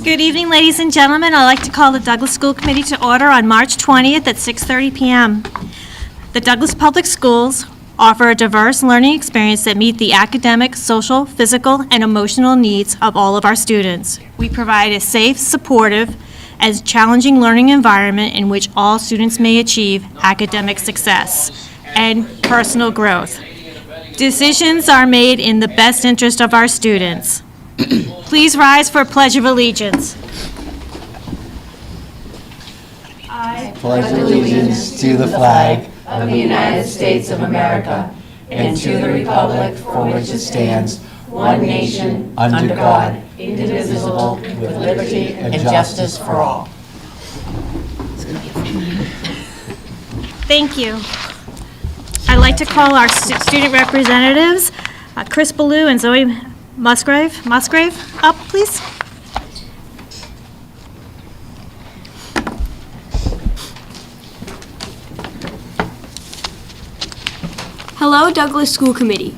Good evening, ladies and gentlemen. I'd like to call the Douglas School Committee to order on March 20th at 6:30 p.m. The Douglas Public Schools offer a diverse learning experience that meet the academic, social, physical, and emotional needs of all of our students. We provide a safe, supportive, and challenging learning environment in which all students may achieve academic success and personal growth. Decisions are made in the best interest of our students. Please rise for a Pledge of Allegiance. I pledge allegiance to the flag of the United States of America and to the republic for which it stands, one nation, under God, indivisible, with liberty and justice for all. Thank you. I'd like to call our student representatives, Chris Ballou and Zoe Musgrave up, please. Hello, Douglas School Committee.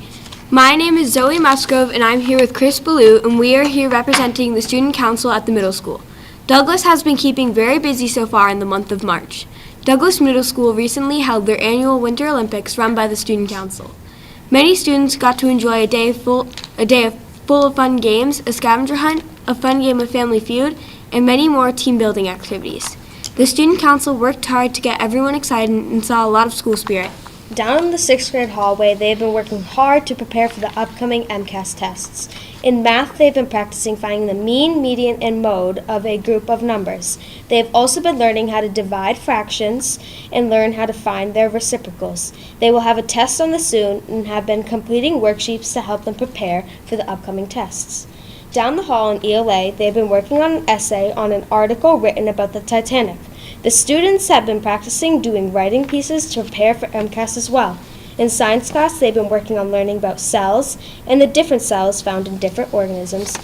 My name is Zoe Musgrove, and I'm here with Chris Ballou, and we are here representing the Student Council at the middle school. Douglas has been keeping very busy so far in the month of March. Douglas Middle School recently held their annual Winter Olympics run by the Student Council. Many students got to enjoy a day full of fun games, a scavenger hunt, a fun game of Family Feud, and many more team-building activities. The Student Council worked hard to get everyone excited and saw a lot of school spirit. Down in the 6th grade hallway, they've been working hard to prepare for the upcoming MCAS tests. In math, they've been practicing finding the mean, median, and mode of a group of numbers. They have also been learning how to divide fractions and learn how to find their reciprocals. They will have a test on this soon and have been completing worksheets to help them prepare for the upcoming tests. Down the hall in ELA, they've been working on an essay on an article written about the Titanic. The students have been practicing doing writing pieces to prepare for MCAS as well. In science class, they've been working on learning about cells and the different cells found in different organisms,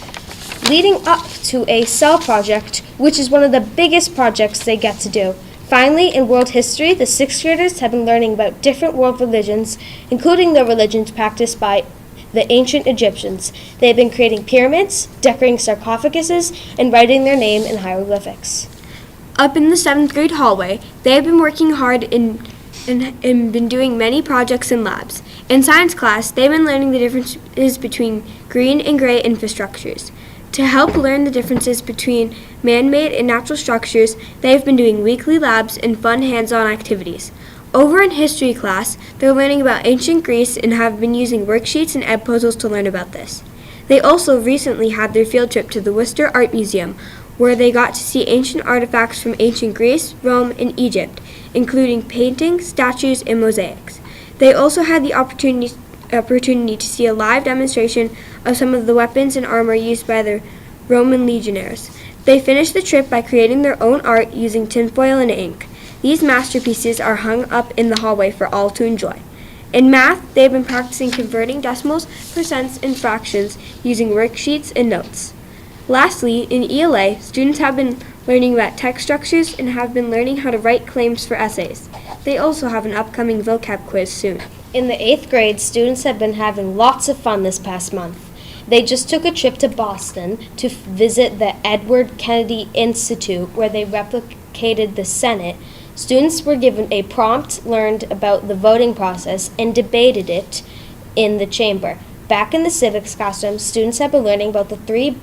leading up to a cell project, which is one of the biggest projects they get to do. Finally, in world history, the 6th graders have been learning about different world religions, including the religions practiced by the ancient Egyptians. They have been creating pyramids, decorating sarcophaguses, and writing their name in hieroglyphics. Up in the 7th grade hallway, they have been working hard and been doing many projects and labs. In science class, they've been learning the differences between green and gray infrastructures. To help learn the differences between man-made and natural structures, they have been doing weekly labs and fun hands-on activities. Over in history class, they're learning about ancient Greece and have been using worksheets and ed puzzles to learn about this. They also recently had their field trip to the Worcester Art Museum, where they got to see ancient artifacts from ancient Greece, Rome, and Egypt, including paintings, statues, and mosaics. They also had the opportunity to see a live demonstration of some of the weapons and armor used by the Roman legionnaires. They finished the trip by creating their own art using tinfoil and ink. These masterpieces are hung up in the hallway for all to enjoy. In math, they've been practicing converting decimals, percents, and fractions using worksheets and notes. Lastly, in ELA, students have been learning about text structures and have been learning how to write claims for essays. They also have an upcoming vocab quiz soon. In the 8th grade, students have been having lots of fun this past month. They just took a trip to Boston to visit the Edward Kennedy Institute, where they replicated the Senate. Students were given a prompt, learned about the voting process, and debated it in the chamber. Back in the civics classroom, students have been learning about the three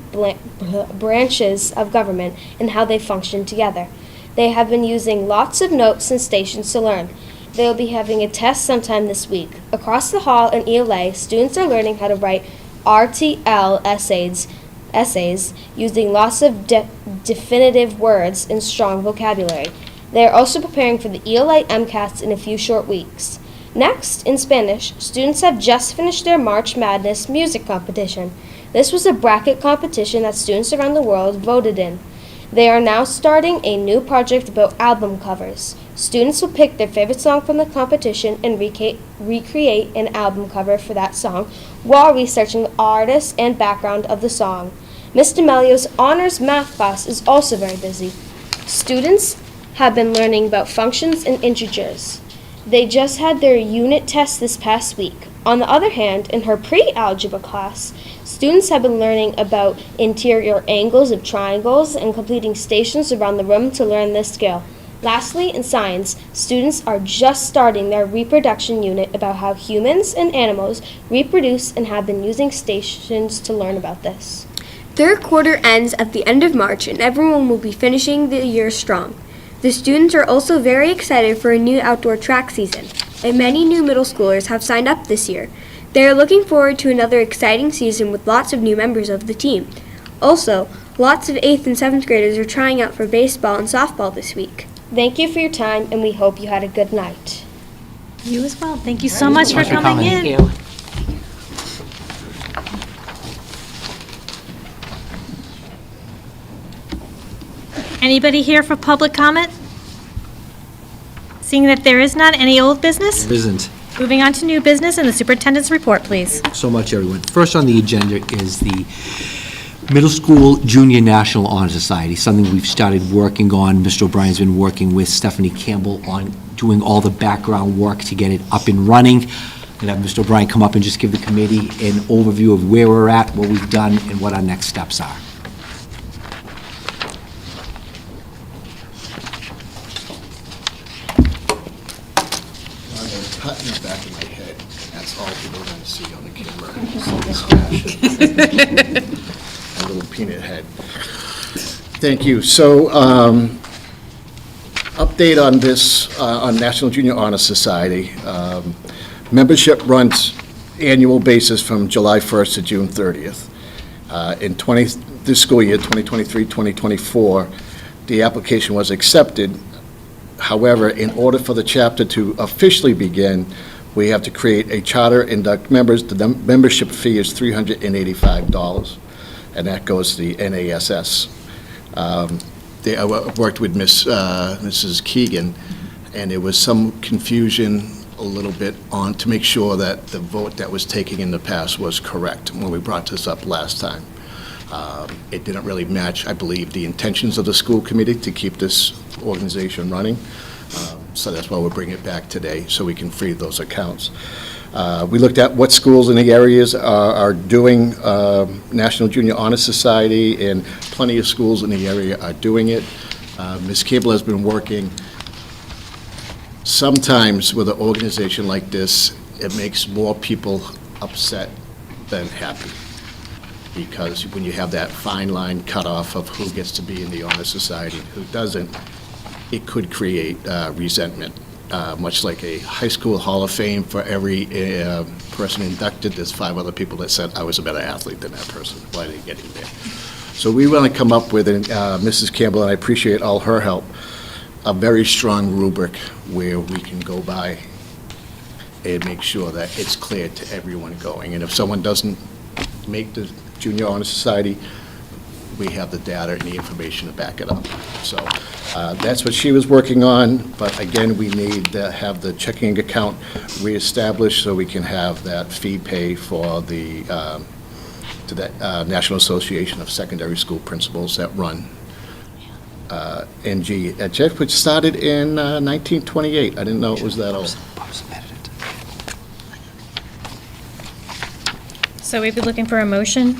branches of government and how they function together. They have been using lots of notes and stations to learn. They will be having a test sometime this week. Across the hall in ELA, students are learning how to write RTL essays using lots of definitive words and strong vocabulary. They are also preparing for the ELA MCAS in a few short weeks. Next, in Spanish, students have just finished their March Madness music competition. This was a bracket competition that students around the world voted in. They are now starting a new project about album covers. Students will pick their favorite song from the competition and recreate an album cover for that song while researching the artist and background of the song. Ms. D'Amelio's honors math class is also very busy. Students have been learning about functions and integers. They just had their unit test this past week. On the other hand, in her pre-algebra class, Students have been learning about interior angles of triangles and completing stations around the room to learn this skill. Lastly, in science, students are just starting their reproduction unit about how humans and animals reproduce and have been using stations to learn about this. Third quarter ends at the end of March, and everyone will be finishing the year strong. The students are also very excited for a new outdoor track season, and many new middle schoolers have signed up this year. They are looking forward to another exciting season with lots of new members of the team. Also, lots of 8th and 7th graders are trying out for baseball and softball this week. Thank you for your time, and we hope you had a good night. You as well. Thank you so much for Thanks for coming coming. in. Anybody here for public comment? Seeing that there is none, any old business? There isn't. Moving on to new business and the superintendent's report, please. So much, everyone. First on the agenda is the Middle School Junior National Honor Society, something we've started working on. Mr. O'Brien's been working with Stephanie Campbell on doing all the background work to get it up and running. And have Mr. O'Brien come up and just give the committee an overview of where we're at, what we've done, and what our next steps are. Cut in the back of my head. That's all people are going to see on the camera. See this fashion. A little peanut head. Thank you. So, update on this, on National Junior Honor Society. Membership runs annual basis from July 1st to June 30th. In this school year, 2023-2024, the application was accepted. However, in order for the chapter to officially begin, we have to create a charter, induct members. The membership fee is $385, and that goes to the NASS. I worked with Mrs. Keegan, and there was some confusion a little bit on to make sure that the vote that was taken in the past was correct when we brought this up last time. It didn't really match, I believe, the intentions of the school committee to keep this organization running. So that's why we're bringing it back today, so we can free those accounts. We looked at what schools in the areas are doing National Junior Honor Society, and plenty of schools in the area are doing it. Ms. Cable has been working. Sometimes with an organization like this, it makes more people upset than happy, because when you have that fine line cut off of who gets to be in the Honor Society and who doesn't, it could create resentment. Much like a high school Hall of Fame, for every person inducted, there's 5 other people that said, I was a better athlete than that person. Why did I get in there? So we want to come up with, Mrs. Campbell, and I appreciate all her help, a very strong rubric where we can go by and make sure that it's clear to everyone going. And if someone doesn't make the Junior Honor Society, we have the data and the information to back it up. So that's what she was working on, but again, we need to have the checking account reestablished so we can have that fee pay for the to the National Association of Secondary School Principals that run NG, which started in 1928. I didn't know it was that old. So we'd be looking for a motion.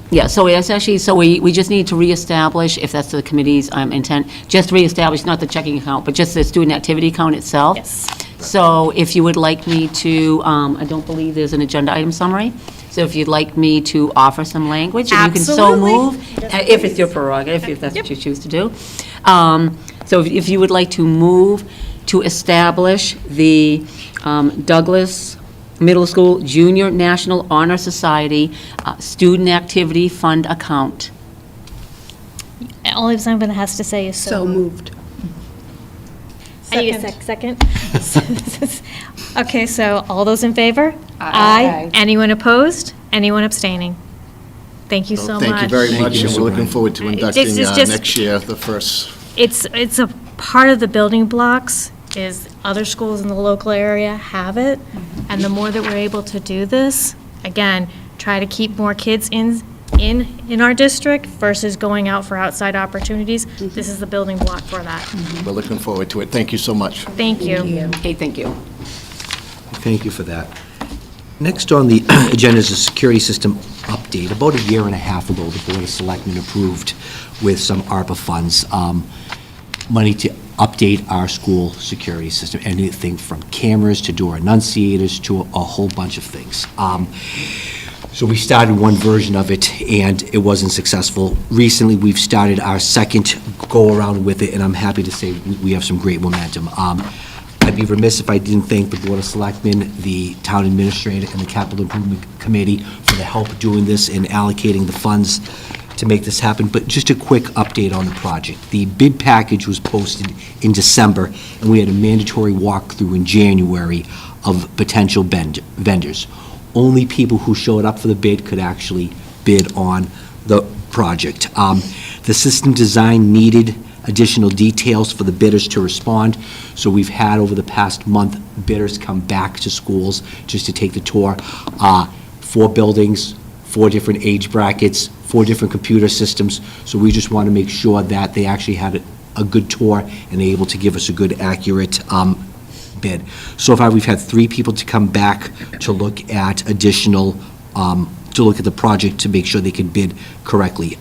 Yeah, so it's actually, so we just need to reestablish, if that's the committee's intent, just reestablish, not the checking account, but just the student activity account itself. Yes. So if you would like me to, I don't believe there's an agenda item summary, so if you'd like me to offer some language, and you can so Absolutely. move, if it's your prerogative, if that's what you choose to do. So if you would like to move to establish the Douglas Middle School Junior National Honor Society Student Activity Fund account. All Simon has to say is so. moved. I need a second. Okay, so all those in favor? Aye. Anyone opposed? Anyone abstaining? Thank you so much. Thank you very Thank much, you, and Mr. we're looking Bryant. forward to inducting It's just- next year, the first. It's a part of the building blocks, is other schools in the local area have it, and the more that we're able to do this, again, try to keep more kids in our district versus going out for outside opportunities, this is the building block for that. We're looking forward to it. Thank you so much. Thank you. Okay, thank you. Thank you for that. Next on the agenda is a security system update. About a year and a half ago, the Board of Selectmen approved with some ARPA funds, money to update our school security system, anything from cameras to door enunciators to a whole bunch of things. So we started one version of it, and it wasn't successful. Recently, we've started our second go-around with it, and I'm happy to say we have some great momentum. I'd be remiss if I didn't thank the Board of Selectmen, the Town Administrator, and the Capital Improvement Committee for the help doing this and allocating the funds to make this happen. But just a quick update on the project. The bid package was posted in December, and we had a mandatory walkthrough in January of potential vendors. Only people who showed up for the bid could actually bid on the project. The system design needed additional details for the bidders to respond, so we've had over the past month bidders come back to schools just to take the tour. 4 buildings, 4 different age brackets, 4 different computer systems, so we just want to make sure that they actually had a good tour and they're able to give us a good, accurate bid. So far, we've had 3 people to come back to look at additional, to look at the project to make sure they can bid correctly.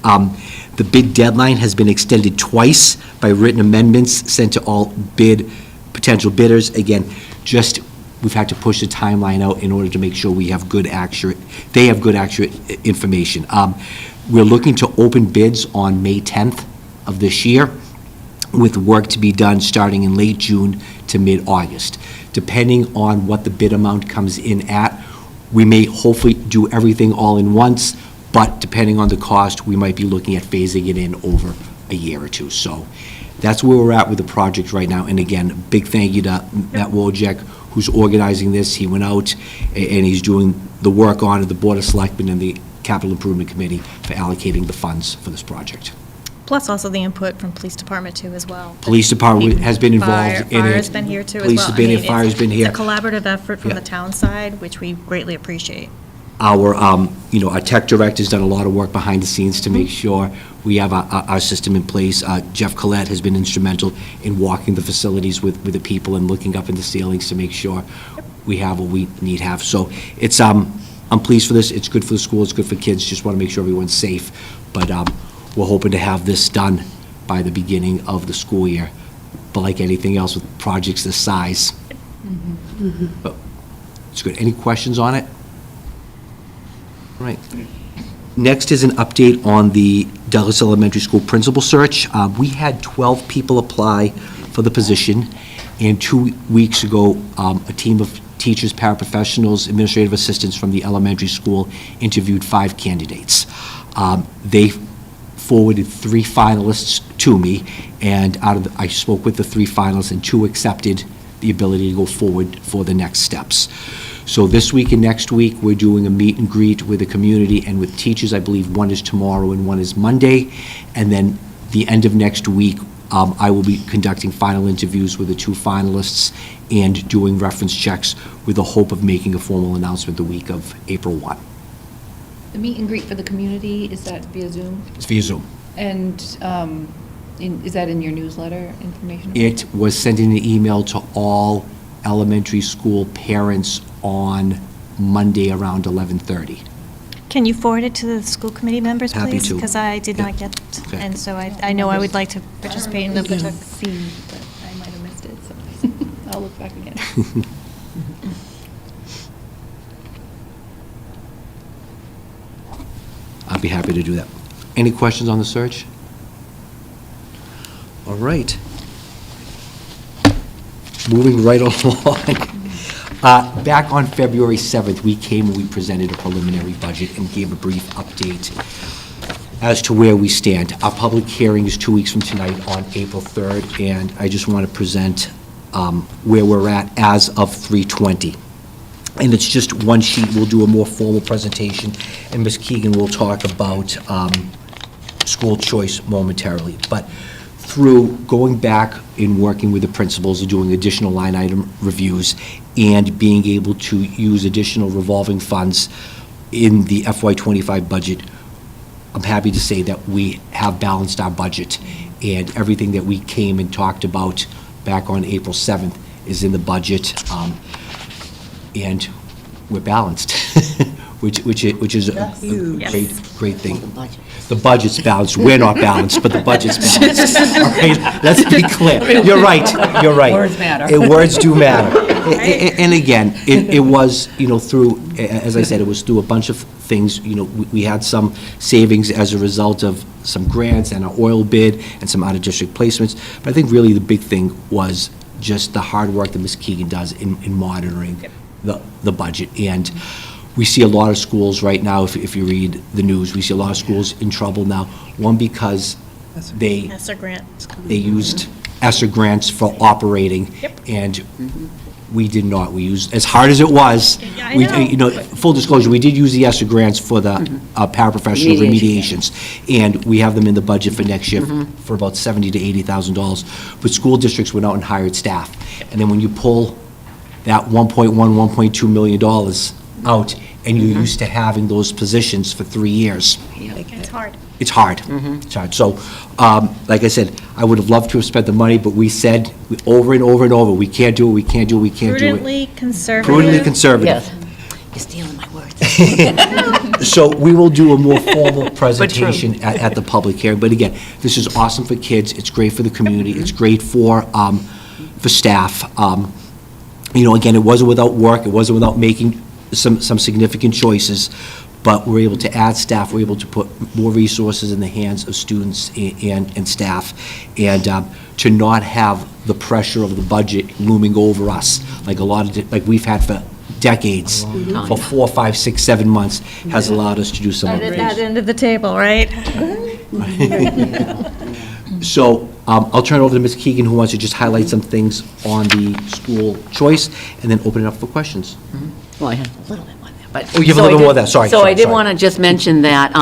The bid deadline has been extended twice by written amendments sent to all potential bidders. Again, just, we've had to push the timeline out in order to make sure we have good, accurate information. We're looking to open bids on May 10th of this year, with work to be done starting in late June to mid-August. Depending on what the bid amount comes in at, we may hopefully do everything all in once, but depending on the cost, we might be looking at phasing it in over a year or two. So that's where we're at with the project right now. And again, big thank you to Matt Wojcik, who's organizing this. He went out and he's doing the work on it, the Board of Selectmen and the Capital Improvement Committee for allocating the funds for this project. Plus also the input from police department too as well. Police department has been involved in it. Fire's been here too as well. Police have been here, fire's been here. It's a collaborative effort from Yeah. the town side, which we greatly appreciate. Our, our tech director's done a lot of work behind the scenes to make sure we have our system in place. Jeff Collette has been instrumental in walking the facilities with the people and looking up in the ceilings to make sure we have what we need to have. So it's, I'm pleased for this. It's good for the school, it's good for kids. Just want to make sure everyone's safe. But we're hoping to have this done by the beginning of the school year. But like anything else with projects this size, but it's good. Any questions on it? All right. Next is an update on the Douglas Elementary School principal search. We had 12 people apply for the position, and 2 weeks ago, a team of teachers, paraprofessionals, administrative assistants from the elementary school interviewed 5 candidates. They forwarded 3 finalists to me, and I spoke with the 3 finalists, and 2 accepted the ability to go forward for the next steps. So this week and next week, we're doing a meet and greet with the community and with teachers. I believe one is tomorrow and one is Monday. And then the end of next week, I will be conducting final interviews with the 2 finalists and doing reference checks with the hope of making a formal announcement the week of April 1. The meet and greet for the community, is that via Zoom? It's via Zoom. And is that in your newsletter information? It was sent in an email to all elementary school parents on Monday around 11:30. Can you forward it to the school committee members, please? Happy to. Because I did not get, Okay. and so I know I would like to participate in the. But I might have missed it, so I'll look back again. I'll be happy to do that. Any questions on the search? All right. Moving right along. Back on February 7th, we came and we presented a preliminary budget and gave a brief update as to where we stand. Our public hearing is 2 weeks from tonight on April 3rd, and I just want to present where we're at as of 3/20. And it's just one sheet. We'll do a more formal presentation, and Ms. Keegan will talk about school choice momentarily. But through going back and working with the principals and doing additional line item reviews and being able to use additional revolving funds in the FY25 budget, I'm happy to say that we have balanced our budget, and everything that we came and talked about back on April 7th is in the budget. And we're balanced, which is a great thing. The budget's balanced, we're not balanced, but the budget's balanced. All right, let's be clear. You're right. Words matter. Words do matter. And again, it was, through, as I said, it was through a bunch of things. We had some savings as a result of some grants and an oil bid and some out-of-district placements. But I think really the big thing was just the hard work that Ms. Keegan does in monitoring the budget. And we see a lot of schools right now, if you read the news, we see a lot of schools in trouble now. One, because they used ESSER grants for operating. And we did not. We used, as hard as it was, full disclosure, we did use the ESSER grants for the paraprofessional remediations. And we have them in the budget for next year for about $70,000 to $80,000. But school districts went out and hired staff. And then when you pull that $1.2 million out, and you're used to having those positions for 3 years. It's hard. It's hard. It's hard. So, like I said, I would have loved to have spent the money, but we said over and over and over, we can't do it, we can't do it, we can't do it. Prudently conservative. Prudently conservative. Yes. You're stealing my words. So we will do a more formal presentation at the public hearing. But again, this is awesome for kids. It's great for the community. It's great for staff. Again, it wasn't without work. It wasn't without making some significant choices, but we're able to add staff, we're able to put more resources in the hands of students and staff, and to not have the pressure of the budget looming over us, like like we've had for decades, for 4, 5, 6, 7 months, has allowed us to do some of At the that end of the table, right? So I'll turn it over to Ms. Keegan, who wants to just highlight some things on the school choice, and then open it up for questions. Well, I have a little bit more there, but. Oh, you have a little more there, sorry. So I did want to just mention that,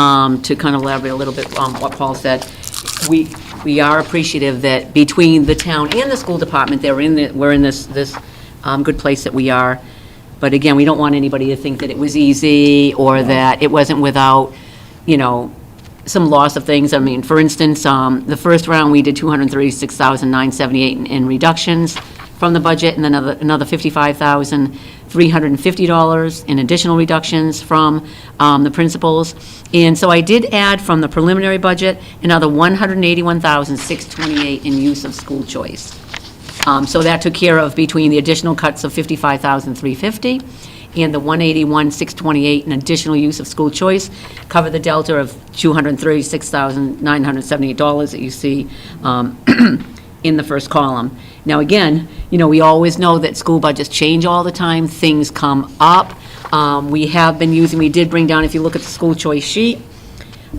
to kind of elaborate a little bit on what Paul said, we are appreciative that between the town and the school department, we're in this good place that we are. But again, we don't want anybody to think that it was easy, or that it wasn't without, some loss of things. I mean, for instance, the first round, we did $236,978 in reductions from the budget, and then another $55,350 in additional reductions from the principals. And so I did add from the preliminary budget another $181,628 in use of school choice. So that took care of between the additional cuts of $55,350 and the $181,628 in additional use of school choice, cover the delta of $236,978 that you see in the first column. Now, again, we always know that school budgets change all the time, things come up. We did bring down, if you look at the school choice sheet,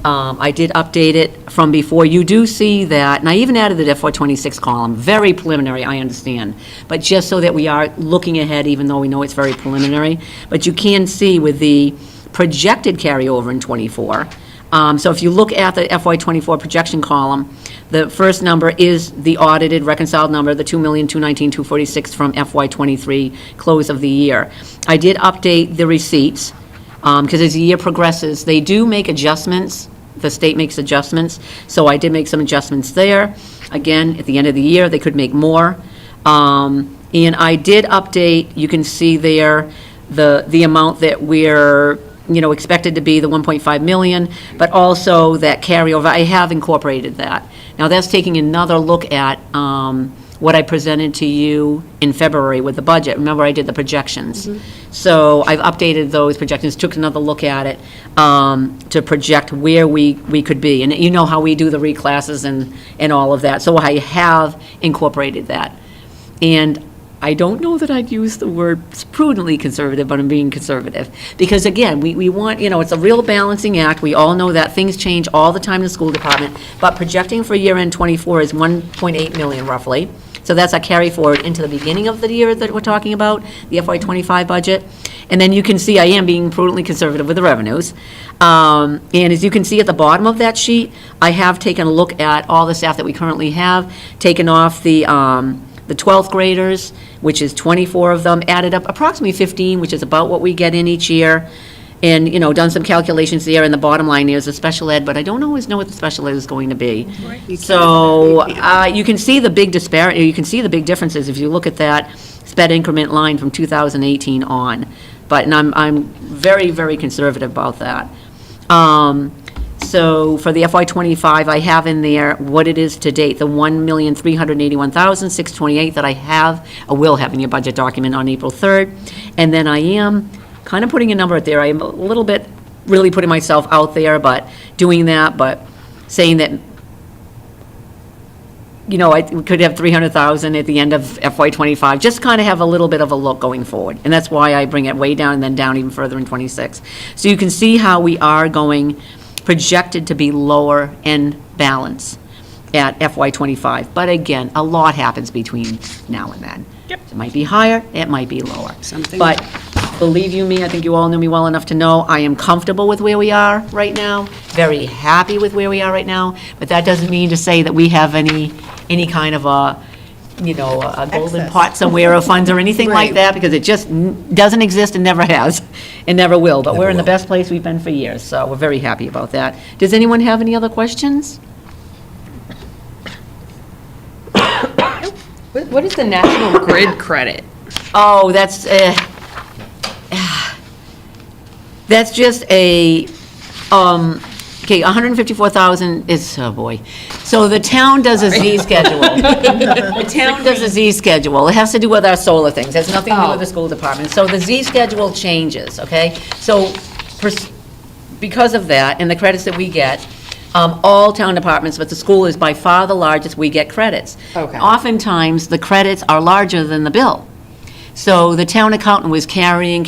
I did update it from before. You do see that, and I even added the FY26 column, very preliminary, I understand, but just so that we are looking ahead, even though we know it's very preliminary. But you can see with the projected carryover in '24, so if you look at the FY24 projection column, the first number is the audited reconciled number, the $2,219,246 from FY23 close of the year. I did update the receipts, because as the year progresses, they do make adjustments. The state makes adjustments, so I did make some adjustments there. Again, at the end of the year, they could make more. And I did update, you can see there, the amount that we're, expected to be the 1.5 million, but also that carryover, I have incorporated that. Now, that's taking another look at what I presented to you in February with the budget. Remember, I did the projections. So I've updated those projections, took another look at it to project where we could be. And you know how we do the reclasses and all of that. So I have incorporated that. And I don't know that I'd use the word prudently conservative, but I'm being conservative. Because again, we want, it's a real balancing act. We all know that things change all the time in the school department. But projecting for year-end '24 is 1.8 million roughly. So that's a carry forward into the beginning of the year that we're talking about, the FY25 budget. And then you can see I am being prudently conservative with the revenues. And as you can see at the bottom of that sheet, I have taken a look at all the staff that we currently have, taken off the 12th graders, which is 24 of them, added up approximately 15, which is about what we get in each year. And, done some calculations there, and the bottom line is the special ed, but I don't always know what the special ed is going to be. So you can see the big disparity, you can see the big differences if you look at that sped increment line from 2018 on. and I'm very, very conservative about that. So for the FY '25, I have in there what it is to date, the $1,381,628 that I will have in your budget document on April 3rd. And then I am kind of putting a number out there. I am a little bit really putting myself out there, but doing that, but saying that, we could have 300,000 at the end of FY '25, just kind of have a little bit of a look going forward. And that's why I bring it way down and then down even further in '26. So you can see how we are projected to be lower in balance at FY '25. But again, a lot happens between now and then. Yep. It might be higher, it might be lower. But believe you me, I think you all know me well enough to know I am comfortable with where we are right now, very happy with where we are right now, but that doesn't mean to say that we have any kind of a golden pot somewhere of funds or anything like that, because it just doesn't exist and never has, and never will. But we're in the best place we've been for years, so we're very happy about that. Does anyone have any other questions? What is the National Grid credit? Oh, that's just a, okay, 154,000 is, oh boy. So the town does a Z schedule. The town does a Z schedule. It has to do with our solar things. It has nothing to do with the school department. So the Z schedule changes, okay? So because of that, and the credits that we get, all town departments, but the school is by far the largest, we get credits. Okay. Oftentimes, the credits are larger than the bill. So the town accountant was carrying.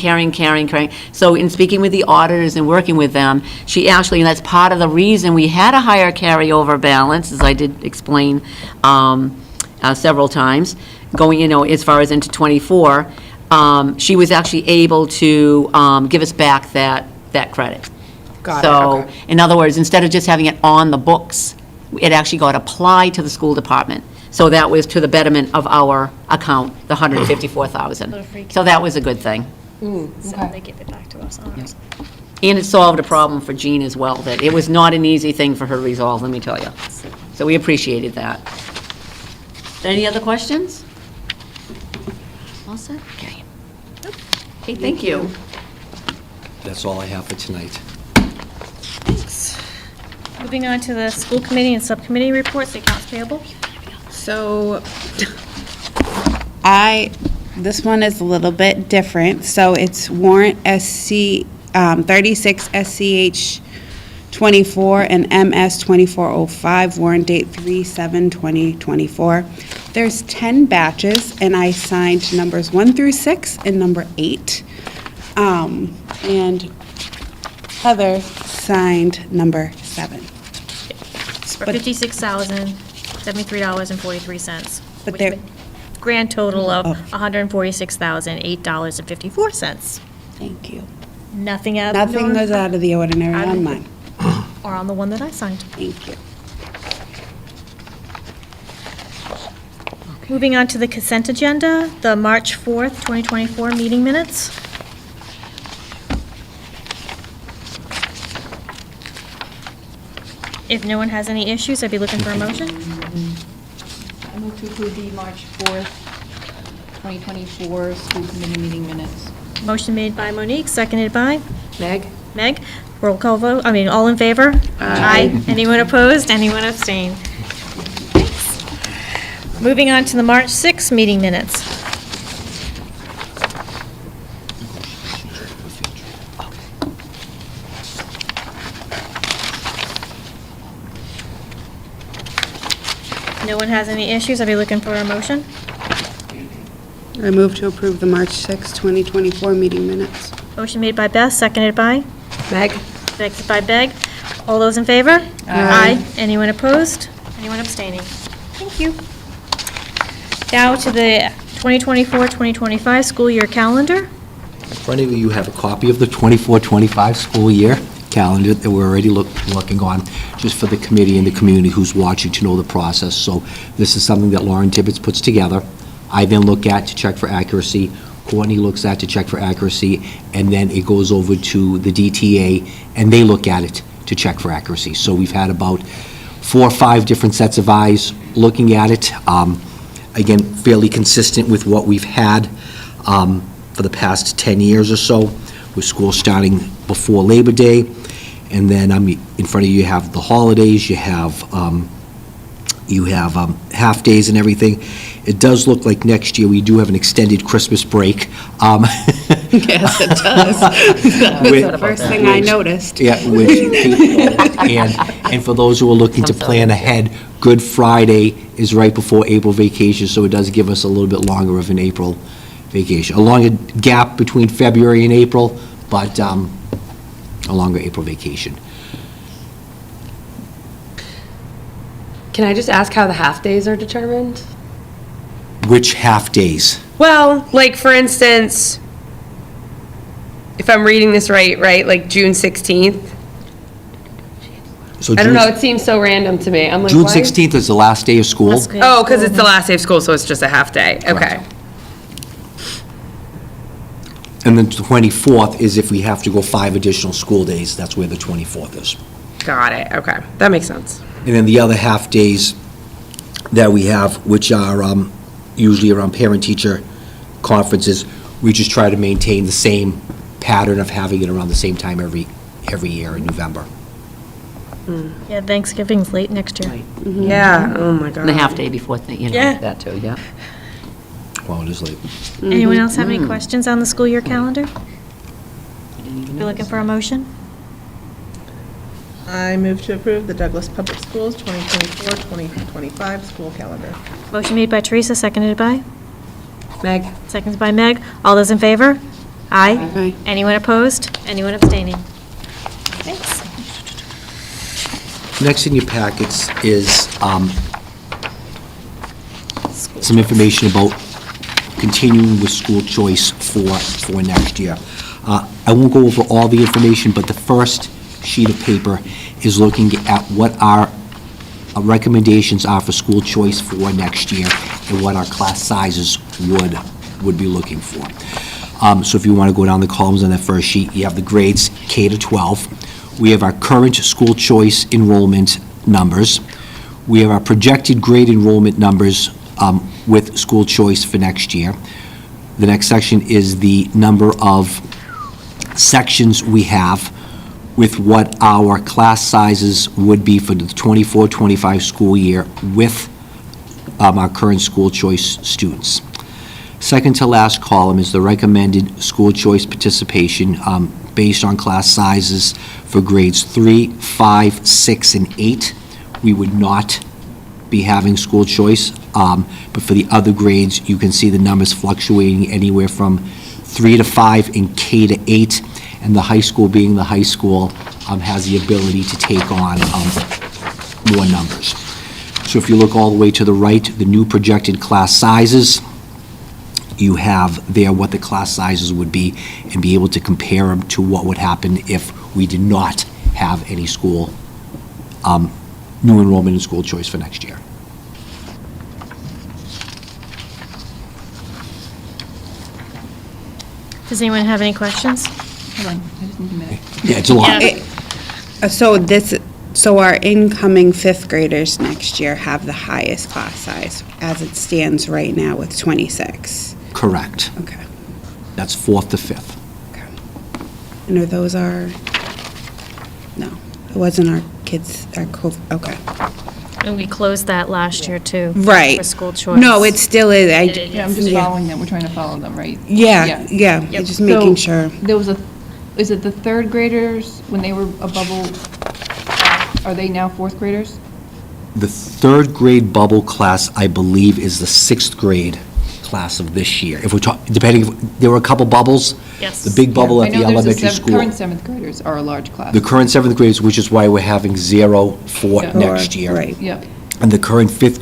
So in speaking with the auditors and working with them, she actually, and that's part of the reason we had a higher carryover balance, as I did explain several times, going, as far as into '24, she was actually able to give us back that credit. Got it, So, okay. in other words, instead of just having it on the books, it actually got applied to the school department. So that was to the betterment of our account, the 154,000. So that was a good thing. So they give it back to us on ours. And it solved a problem for Jean as well, that it was not an easy thing for her to resolve, let me tell you. So we appreciated that. Any other questions? All set? Okay. Okay, thank you. That's all I have for tonight. Moving on to the school committee and subcommittee reports, the accounts payable. So, this one is a little bit different. So it's warrant SC, 36 SCH 24 and MS 2405, warrant date 3/7/2024. There's 10 batches, and I signed numbers 1 through 6 and number 8. And Heather signed number 7. For $56,073.43. But which they're- would- Grand total of Oh. $146,008.54. Thank you. Nothing out. Nothing was out of the ordinary Out of on the- mine. Or on the one that I signed. Thank you. Moving on to the consent agenda, the March 4th, 2024 meeting minutes. If no one has any issues, I'd be looking for a motion. I move to approve the March 4th, 2024 school committee meeting minutes. Motion made by Monique, seconded by Meg? Meg. Roll call vote, all in favor? Aye. Anyone opposed? Anyone abstain? Thanks. Moving on to the March 6th meeting minutes. No one has any issues, I'd be looking for a motion. I move to approve the March 6, 2024 meeting minutes. Motion made by Beth, seconded by? Meg? Seconded by Beg. All those in favor? Aye. Anyone opposed? Anyone abstaining? Thank you. Now to the 2024-2025 school year calendar. In front of you, you have a copy of the 24-25 school year calendar that we're already looking on, just for the committee and the community who's watching to know the process. So this is something that Lauren Tibbetts puts together. I then look at to check for accuracy. Courtney looks at to check for accuracy, and then it goes over to the DTA, and they look at it to check for accuracy. So we've had about 4 or 5 different sets of eyes looking at it. Again, fairly consistent with what we've had for the past 10 years or so, with school starting before Labor Day. And then in front of you, you have the holidays, you have half-days and everything. It does look like next year we do have an extended Christmas break. Yes, it does. That's With- the first thing I noticed. Yeah, and for those who are looking to plan ahead, Good Friday is right before April vacation, so it does give us a little bit longer of an April vacation. A longer gap between February and April, but a longer April vacation. Can I just ask how the half-days are determined? Which half-days? Well, like, for instance, if I'm reading this right, like June 16th? So I don't know, it seems so random to me. I'm like, June why? 16th is the last day of school. Last day. Oh, because it's the last day of school, so it's just a half-day. Okay. Correct. And then the 24th is if we have to go 5 additional school days, that's where the 24th is. Got it, okay. That makes sense. And then the other half-days that we have, which are usually around parent-teacher conferences, we just try to maintain the same pattern of having it around the same time every year in November. Yeah, Thanksgiving's late next year. Yeah, oh my God. The half-day before, Yeah. that too, yeah. Well, it is late. Anyone else have any questions on the school year calendar? You're looking for a motion? I move to approve the Douglas Public Schools 2024-2025 school calendar. Motion made by Teresa, seconded by? Meg? Seconded by Meg. All those in favor? Aye. Aye. Anyone opposed? Anyone abstaining? Thanks. Next in your packets is some information about continuing with school choice for next year. I won't go over all the information, but the first sheet of paper is looking at what our recommendations are for school choice for next year and what our class sizes would be looking for. So if you want to go down the columns on that first sheet, you have the grades K to 12. We have our current school choice enrollment numbers. We have our projected grade enrollment numbers with school choice for next year. The next section is the number of sections we have with what our class sizes would be for the 24-25 school year with our current school choice students. Second to last column is the recommended school choice participation based on class sizes for grades 3, 5, 6, and 8. We would not be having school choice, but for the other grades, you can see the numbers fluctuating anywhere from 3 to 5 and K to 8, and the high school, being the high school, has the ability to take on more numbers. So if you look all the way to the right, the new projected class sizes, you have there what the class sizes would be and be able to compare them to what would happen if we did not have any school, new enrollment in school choice for next year. Does anyone have any questions? Hold on, I just need a minute. Yeah, it's a lot. So our incoming fifth graders next year have the highest class size as it stands right now with 26. Correct. Okay. That's 4th to 5th. And are those no, it wasn't our kids, okay. And we closed that last year, too. Right. For school choice. No, it still is. Yeah, I'm just following them, we're trying to follow them, right? Yeah, just making So, sure. There was is it the third graders, when they were a bubble, are they now fourth graders? The 3rd grade bubble class, I believe, is the 6th grade class of this year. If we're talking, there were a couple bubbles. Yes. The big bubble at the elementary school. Current seventh graders are a large class. The current 7th graders, which is why we're having 0 for Yeah. next year. Right. Yep. And the current 5th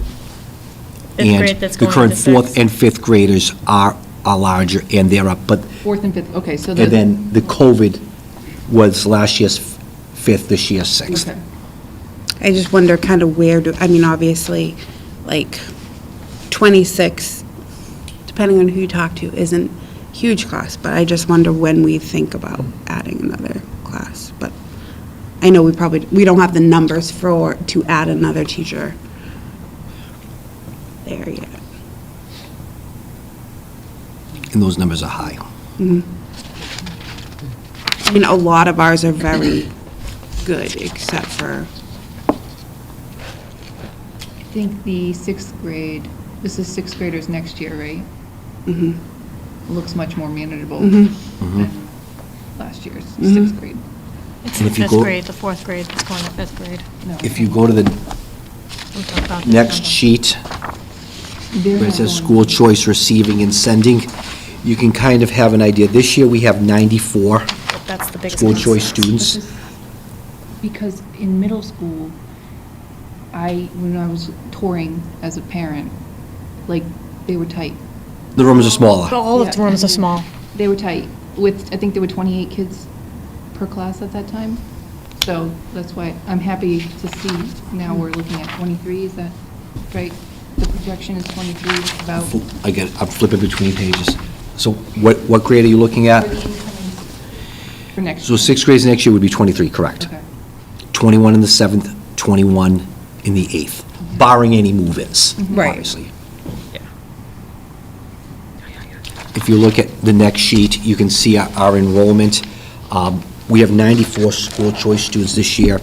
grade that's the going current into 4th sixth. and 5th graders are larger, and they're up, but, Fourth and fifth, okay, so and then the COVID was last year's 5th, this year's 6th. Okay. I just wonder kind of obviously, like, 26, depending on who you talk to, isn't huge class, but I just wonder when we think about adding another class. But I know we don't have the numbers to add another teacher there yet. And those numbers are high. I mean, a lot of ours are very good, except for, I think the sixth grade, this is sixth graders next year, right? It looks much more manageable than last year's sixth grade. It's And the if you fifth go- grade, the fourth grade is going to fifth grade. No. If you go to the We talked about this next one. sheet, They're where it not says going- school choice receiving and sending, you can kind of have an idea. This year, we have 94 But that's the biggest school one. choice students. This is- Because in middle school, when I was touring as a parent, like, they were tight. The rooms are smaller. All of the Yeah. rooms are small. They were tight with, I think there were 28 kids per class at that time. So that's why I'm happy to see now we're looking at 23, is that right? The projection is 23, about. Again, I'm flipping between pages. So what grade are you looking at? For the incoming, for next. So sixth grade next year would be 23, correct? Okay. 21 in the 7th, 21 in the 8th, barring any move-ins, Right. obviously. If you look at the next sheet, you can see our enrollment. We have 94 school choice students this year.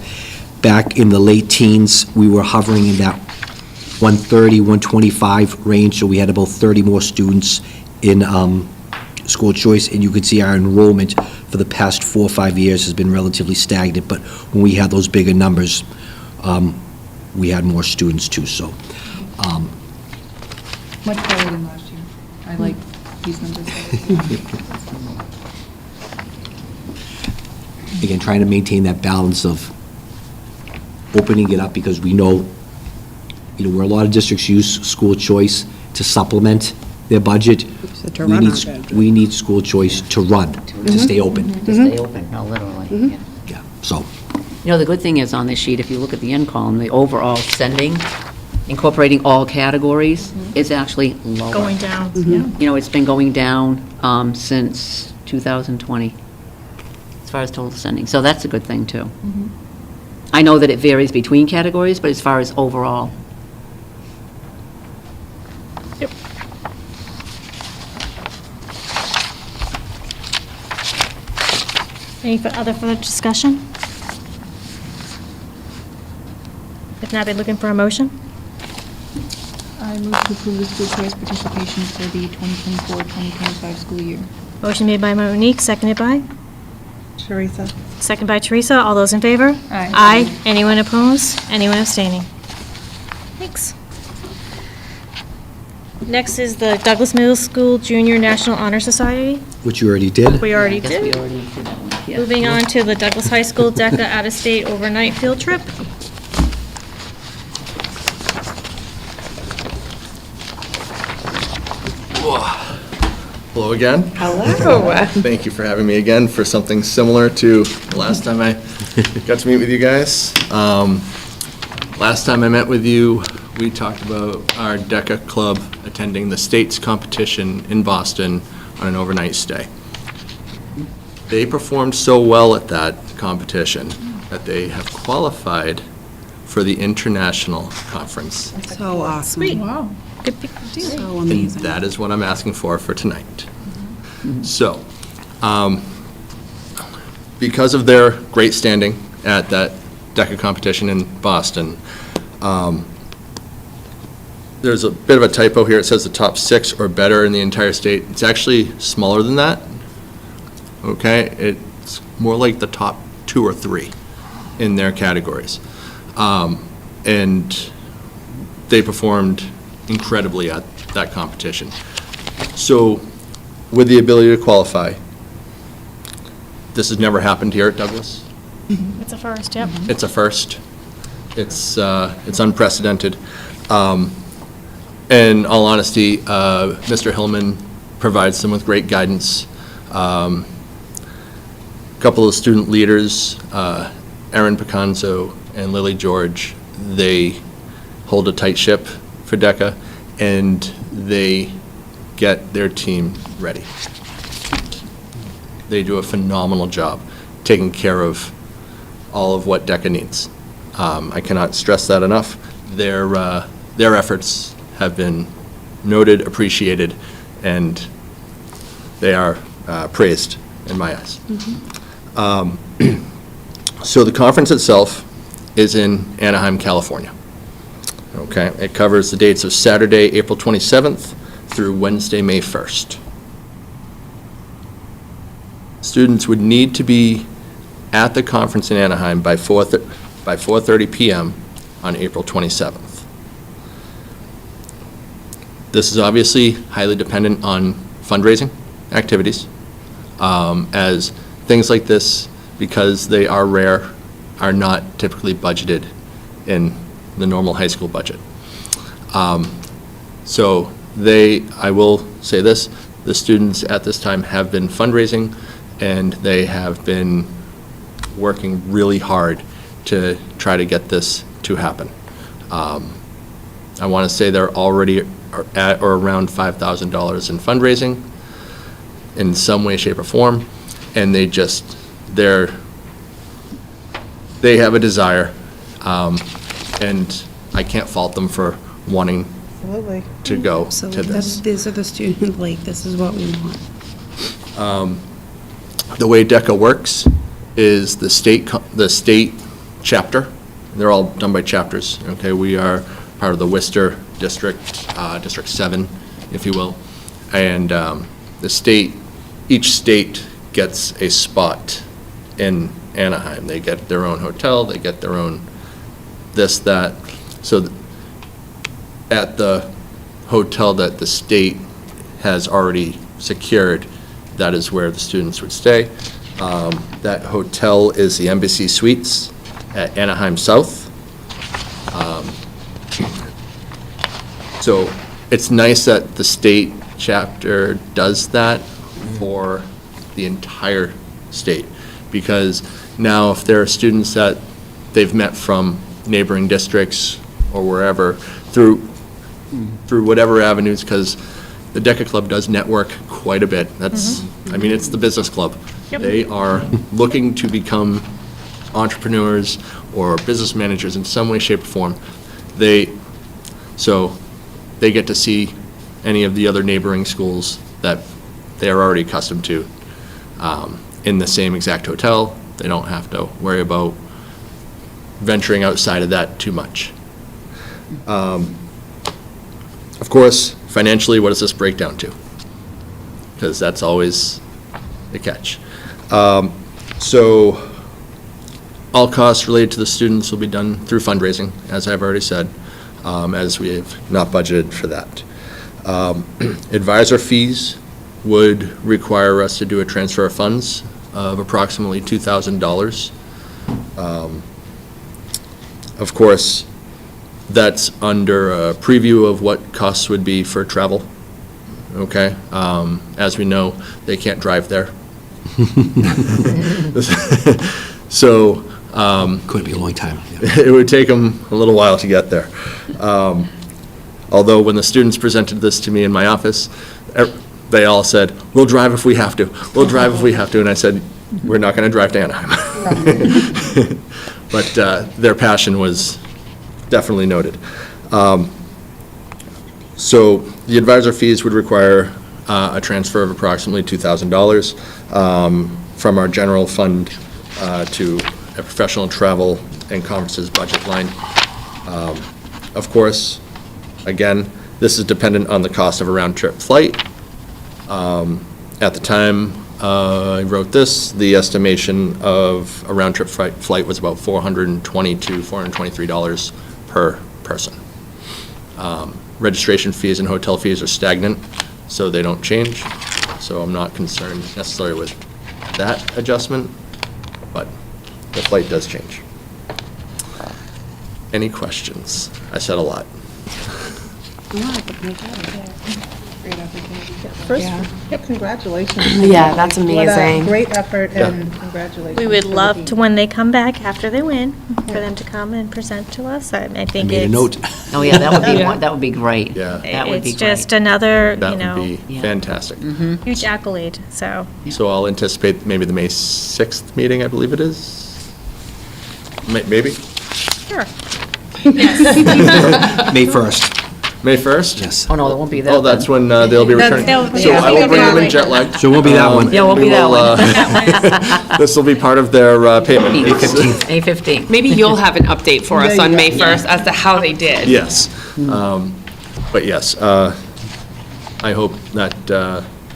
Back in the late teens, we were hovering in that 130, 125 range, so we had about 30 more students in school choice, and you can see our enrollment for the past 4 or 5 years has been relatively stagnant, but when we had those bigger numbers, we had more students too, so. Much better than last year. I like these numbers. Again, trying to maintain that balance of opening it up, because we know, where a lot of districts use school choice to supplement their budget. to we run need our s- budget. We need school choice to run, to stay open. To stay open, no, literally. yeah. Yeah, so, The good thing is on this sheet, if you look at the end column, the overall sending, incorporating all categories, is actually lower. Going down, yeah. It's been going down since 2020, as far as total sending. So that's a good thing, too. I know that it varies between categories, but as far as overall. Yep. Any other further discussion? If not, I'd be looking for a motion. I move to approve the school choice participation for the 2024-2025 school year. Motion made by Monique, seconded by? Teresa? Second by Teresa. All those in favor? Aye. Aye. Anyone opposed? Anyone abstaining? Thanks. Next is the Douglas Middle School Junior National Honor Society. which you already did. We already I guess we did. already did that one. Yeah. Moving on to the Douglas High School DECA out-of-state overnight field trip. Hello again. Hello. Thank you for having me again for something similar to the last time I got to meet with you guys. Last time I met with you, we talked about our DECA club attending the state's competition in Boston on an overnight stay. They performed so well at that competition that they have qualified for the international conference. So awesome. Sweet. Wow. Good big deal. So And amazing. that is what I'm asking for tonight. So, because of their great standing at that DECA competition in Boston, there's a bit of a typo here. It says the top 6 or better in the entire state. It's actually smaller than that. Okay? It's more like the top 2 or 3 in their categories. And they performed incredibly at that competition. So, with the ability to qualify, this has never happened here at Douglas. It's a first, yep. It's a first. It's unprecedented. In all honesty, Mr. Hillman provides them with great guidance. A couple of student leaders, Erin Picanzo and Lily George, they hold a tight ship for DECA, and they get their team ready. They do a phenomenal job taking care of all of what DECA needs. I cannot stress that enough. Their efforts have been noted, appreciated, and they are praised in my eyes. So the conference itself is in Anaheim, California. Okay, it covers the dates of Saturday, April 27th through Wednesday, May 1st. Students would need to be at the conference in Anaheim by 4:30 p.m. on April 27th. This is obviously highly dependent on fundraising activities, as things like this, because they are rare, are not typically budgeted in the normal high school budget. So I will say this, the students at this time have been fundraising, and they have been working really hard to try to get this to happen. I want to say they're already at or around $5,000 in fundraising in some way, shape, or form, and they have a desire, and I can't fault them for wanting Absolutely. to go So to this. these are the students, like, this is what we want. The way DECA works is the state chapter, they're all done by chapters, okay? We are part of the Worcester District, District 7, if you will, and each state gets a spot in Anaheim. They get their own hotel, they get their own this, that. So at the hotel that the state has already secured, that is where the students would stay. That hotel is the Embassy Suites at Anaheim South. So it's nice that the state chapter does that for the entire state, because now if there are students that they've met from neighboring districts or wherever, through whatever avenues, because the DECA Club does network quite a bit. That's, I mean, it's the business club. They are looking to become entrepreneurs or business managers in some way, shape, or form. So they get to see any of the other neighboring schools that they are already accustomed to in the same exact hotel. They don't have to worry about venturing outside of that too much. Of course, financially, what does this break down to? Because that's always the catch. So all costs related to the students will be done through fundraising, as I've already said, as we have not budgeted for that. Advisor fees would require us to do a transfer of funds of approximately $2,000. Of course, that's under a preview of what costs would be for travel, okay? As we know, they can't drive there. So. Could be a long time. It would take them a little while to get there. Although when the students presented this to me in my office, they all said, "We'll drive if we have to. We'll drive if we have to." And I said, "We're not going to drive to Anaheim." But their passion was definitely noted. So the advisor fees would require a transfer of approximately $2,000 from our general fund to a professional travel and conferences budget line. Of course, again, this is dependent on the cost of a round-trip flight. At the time I wrote this, the estimation of a round-trip flight was about $420 to $423 per person. Registration fees and hotel fees are stagnant, so they don't change. So I'm not concerned necessarily with that adjustment, but the flight does change. Any questions? I said a lot. Great opportunity. First, congratulations. Yeah, that's What amazing. a great effort, and congratulations. We would to the love team. to, when they come back after they win, for them to come and present to us. I think Made a it's, note. Oh, yeah, that would be great. Yeah. That would be it's great. just another, That you would know, be Yeah. fantastic. huge accolade, so. So I'll anticipate maybe the May 6th meeting, I believe it is? Maybe? Sure. May 1st. May 1st? Yes. Oh, no, that won't be that. Oh, that's when they'll be returning. So I will bring them in jet lag. So it won't be that one. Yeah, it won't be that one. This will be part of their payment. May 15th. May 15th. Maybe you'll have an update for us on May 1st as to how they did. Yes. But yes, I hope that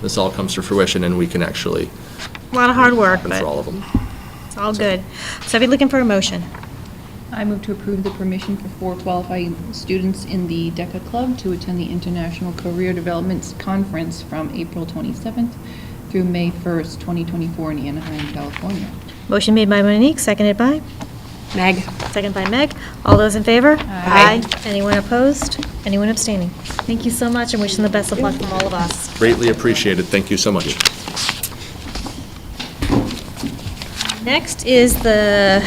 this all comes to fruition and we can actually A lot of hard work, happen for all but of them. it's all good. So I'd be looking for a motion. I move to approve the permission for 4 qualified students in the DECA Club to attend the International Career Development Conference from April 27th through May 1st, 2024 in Anaheim, California. Motion made by Monique, seconded by? Meg? Seconded by Meg. All those in favor? Aye. Anyone opposed? Anyone abstaining? Thank you so much, and wishing the best of luck from all of us. Greatly appreciated. Thank you so much. Next is the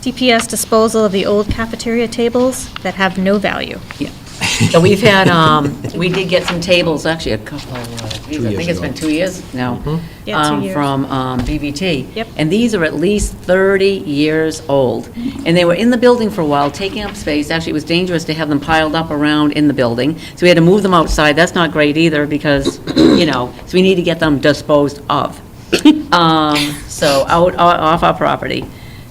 DPS disposal of the old cafeteria tables that have no value. Yeah. So we've had, we did get some tables, actually a couple, geez, I years think it's ago. been 2 years now. Yeah, 2 years. From BVT. Yep. And these are at least 30 years old. And they were in the building for a while, taking up space. Actually, it was dangerous to have them piled up around in the building. So we had to move them outside. That's not great either because, so we need to get them disposed of. So off our property.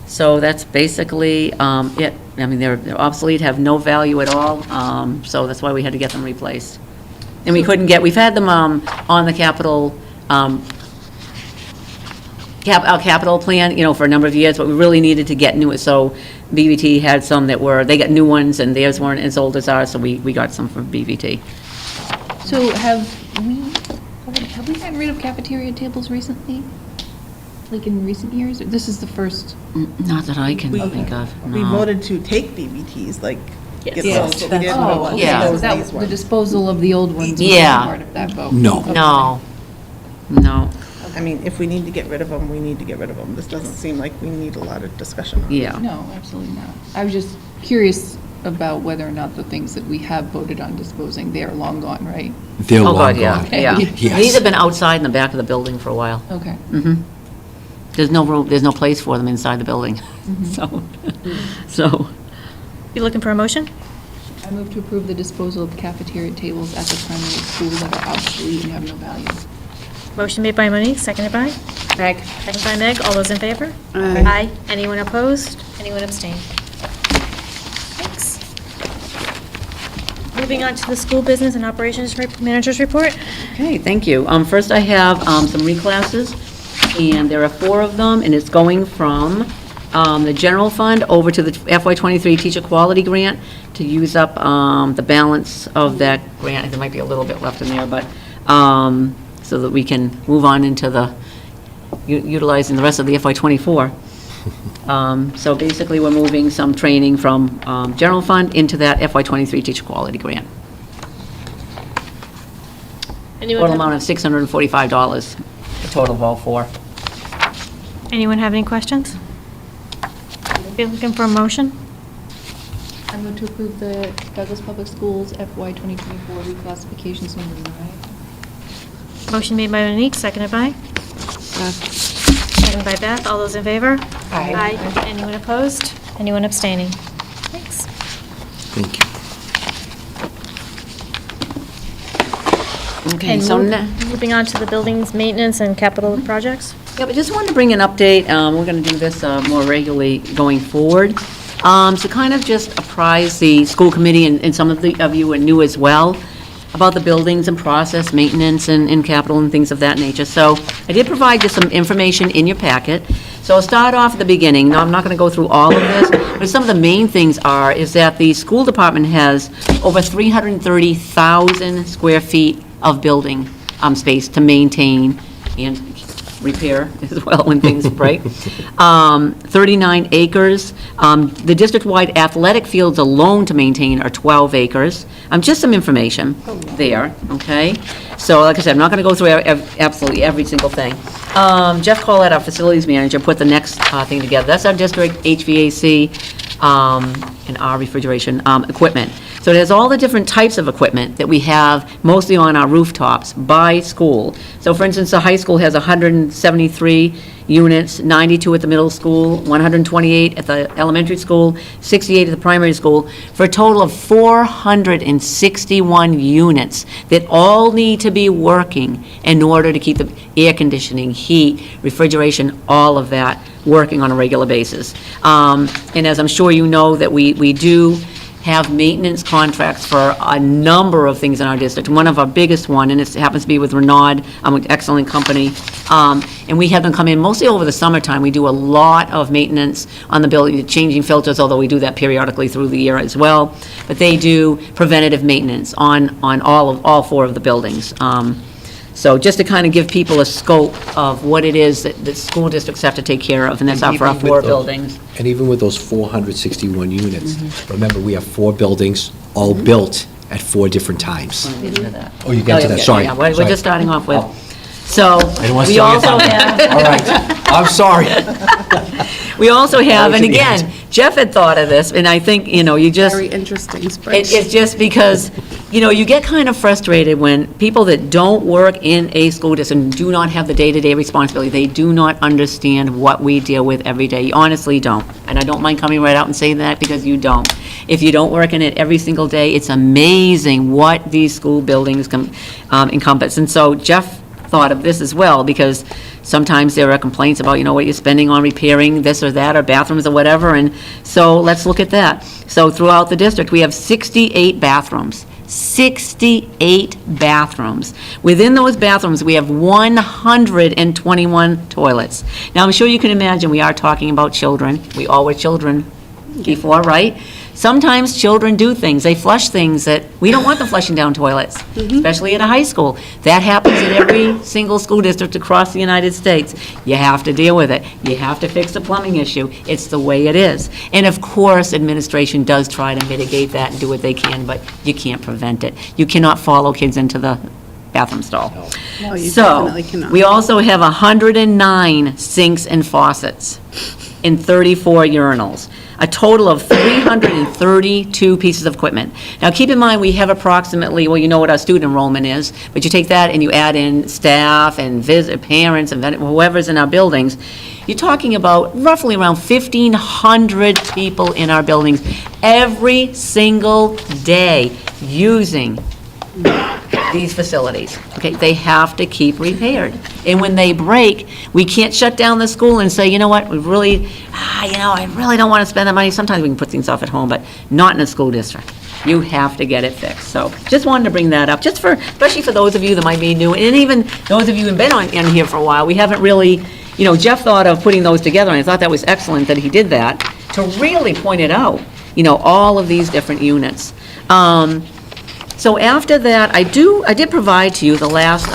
So that's basically it. I mean, they're obsolete, have no value at all, so that's why we had to get them replaced. And we've had them on the capital, our capital plan, for a number of years, but we really needed to get new, so BVT had some they got new ones, and theirs weren't as old as ours, so we got some from BVT. So have we gotten rid of cafeteria tables recently? Like in recent years? Or this is the first? Not that I can We- think of, We no. voted to take BBTs, like, get Yes. those, so we didn't Oh, vote to okay. Yeah. So dispose that, these the ones. disposal of the old ones was Yeah. part of that vote? No. No, I mean, if we need to get rid of them, we need to get rid of them. This doesn't seem like we need a lot of discussion on it. yeah. No, absolutely not. I was just curious about whether or not the things that we have voted on disposing, they are long gone, right? They're Oh, long God, yeah, gone. yeah. Yes. These have been outside in the back of the building for a while. Okay. There's no room, there's no place for them inside the building, so. You looking for a motion? I move to approve the disposal of cafeteria tables at the primary school that are obsolete and have no value. Motion made by Monique, seconded by? Meg? Seconded by Meg. All those in favor? Aye. Anyone opposed? Anyone abstain? Thanks. Moving on to the school business and operations manager's report. Okay, thank you. First, I have some reclasses, and there are 4 of them, and it's going from the general fund over to the FY23 teacher quality grant to use up the balance of that grant. There might be a little bit left in there, but, so that we can move on into the, utilizing the rest of the FY24. So basically, we're moving some training from general fund into that FY23 teacher quality grant. Total amount of $645, the total of all 4. Anyone have any questions? Be looking for a motion? I move to approve the Douglas Public Schools FY 2024 reclassifications number 9. Motion made by Monique, seconded by? Seconded by Beth. All those in favor? Aye. Anyone opposed? Anyone abstaining? Thanks. Thank you. Okay, And so now. moving on to the buildings, maintenance, and capital projects. Yeah, but just wanted to bring an update. We're going to do this more regularly going forward. So kind of just apprise the school committee, and some of you are new as well, about the buildings and process, maintenance, and capital, and things of that nature. So I did provide you some information in your packet. So I'll start off at the beginning. Now, I'm not going to go through all of this, but some of the main things is that the school department has over 330,000 square feet of building space to maintain and repair as well when things break. 39 acres. The district-wide athletic fields alone to maintain are 12 acres. Just some information there, okay? So like I said, I'm not going to go through absolutely every single thing. Jeff Collette, our facilities manager, put the next thing together. That's our district HVAC and our refrigeration equipment. So it has all the different types of equipment that we have mostly on our rooftops by school. So for instance, the high school has 173 units, 92 at the middle school, 128 at the elementary school, 68 at the primary school, for a total of 461 units that all need to be working in order to keep the air conditioning, heat, refrigeration, all of that working on a regular basis. And as I'm sure you know, that we do have maintenance contracts for a number of things in our district. One of our biggest one, and it happens to be with Renaud, an excellent company, and we have them come in mostly over the summertime. We do a lot of maintenance on the building, changing filters, although we do that periodically through the year as well. But they do preventative maintenance on all four of the buildings. So just to kind of give people a scope of what it is that school districts have to take care of, and that's out for our Even with 4 those- buildings. And even with those 461 units, remember, we have 4 buildings, all built at 4 different times. Get into that. Oh, you get to that, sorry. Yeah, we're sorry. just starting off with, Oh. so, I don't want to we steal your also thunder. have, All right, I'm sorry. we also have, and should be again, Jeff had thought of this, and I think, you just, Very interesting spreadsheet. it's just because, you get kind of frustrated when people that don't work in a school district and do not have the day-to-day responsibility, they do not understand what we deal with every day. You honestly don't. And I don't mind coming right out and saying that, because you don't. If you don't work in it every single day, it's amazing what these school buildings encompass. And so Jeff thought of this as well, because sometimes there are complaints about, what you're spending on repairing this or that, or bathrooms or whatever, and so let's look at that. So throughout the district, we have 68 bathrooms. 68 bathrooms. Within those bathrooms, we have 121 toilets. Now, I'm sure you can imagine, we are talking about children. We all were children before, right? Sometimes children do things, they flush things that we don't want them flushing down toilets, especially at a high school. That happens in every single school district across the United States. You have to deal with it. You have to fix the plumbing issue. It's the way it is. And of course, administration does try to mitigate that and do what they can, but you can't prevent it. You cannot follow kids into the bathroom stall. No, you definitely cannot. So, we also have 109 sinks and faucets and 34 urinals. A total of 332 pieces of equipment. Now, keep in mind, we have approximately, well, you know what our student enrollment is, but you take that and you add in staff and parents and whoever's in our buildings, you're talking about roughly around 1,500 people in our buildings every single day using these facilities. Okay, they have to keep repaired. And when they break, we can't shut down the school and say, you know what, we really, I really don't want to spend that money. Sometimes we can put things off at home, but not in a school district. You have to get it fixed. So just wanted to bring that up, especially for those of you that might be new, and even those of you who've been in here for a while. We haven't really, Jeff thought of putting those together, and I thought that was excellent that he did that, to really point it out, all of these different units. So after that, I did provide to you the last,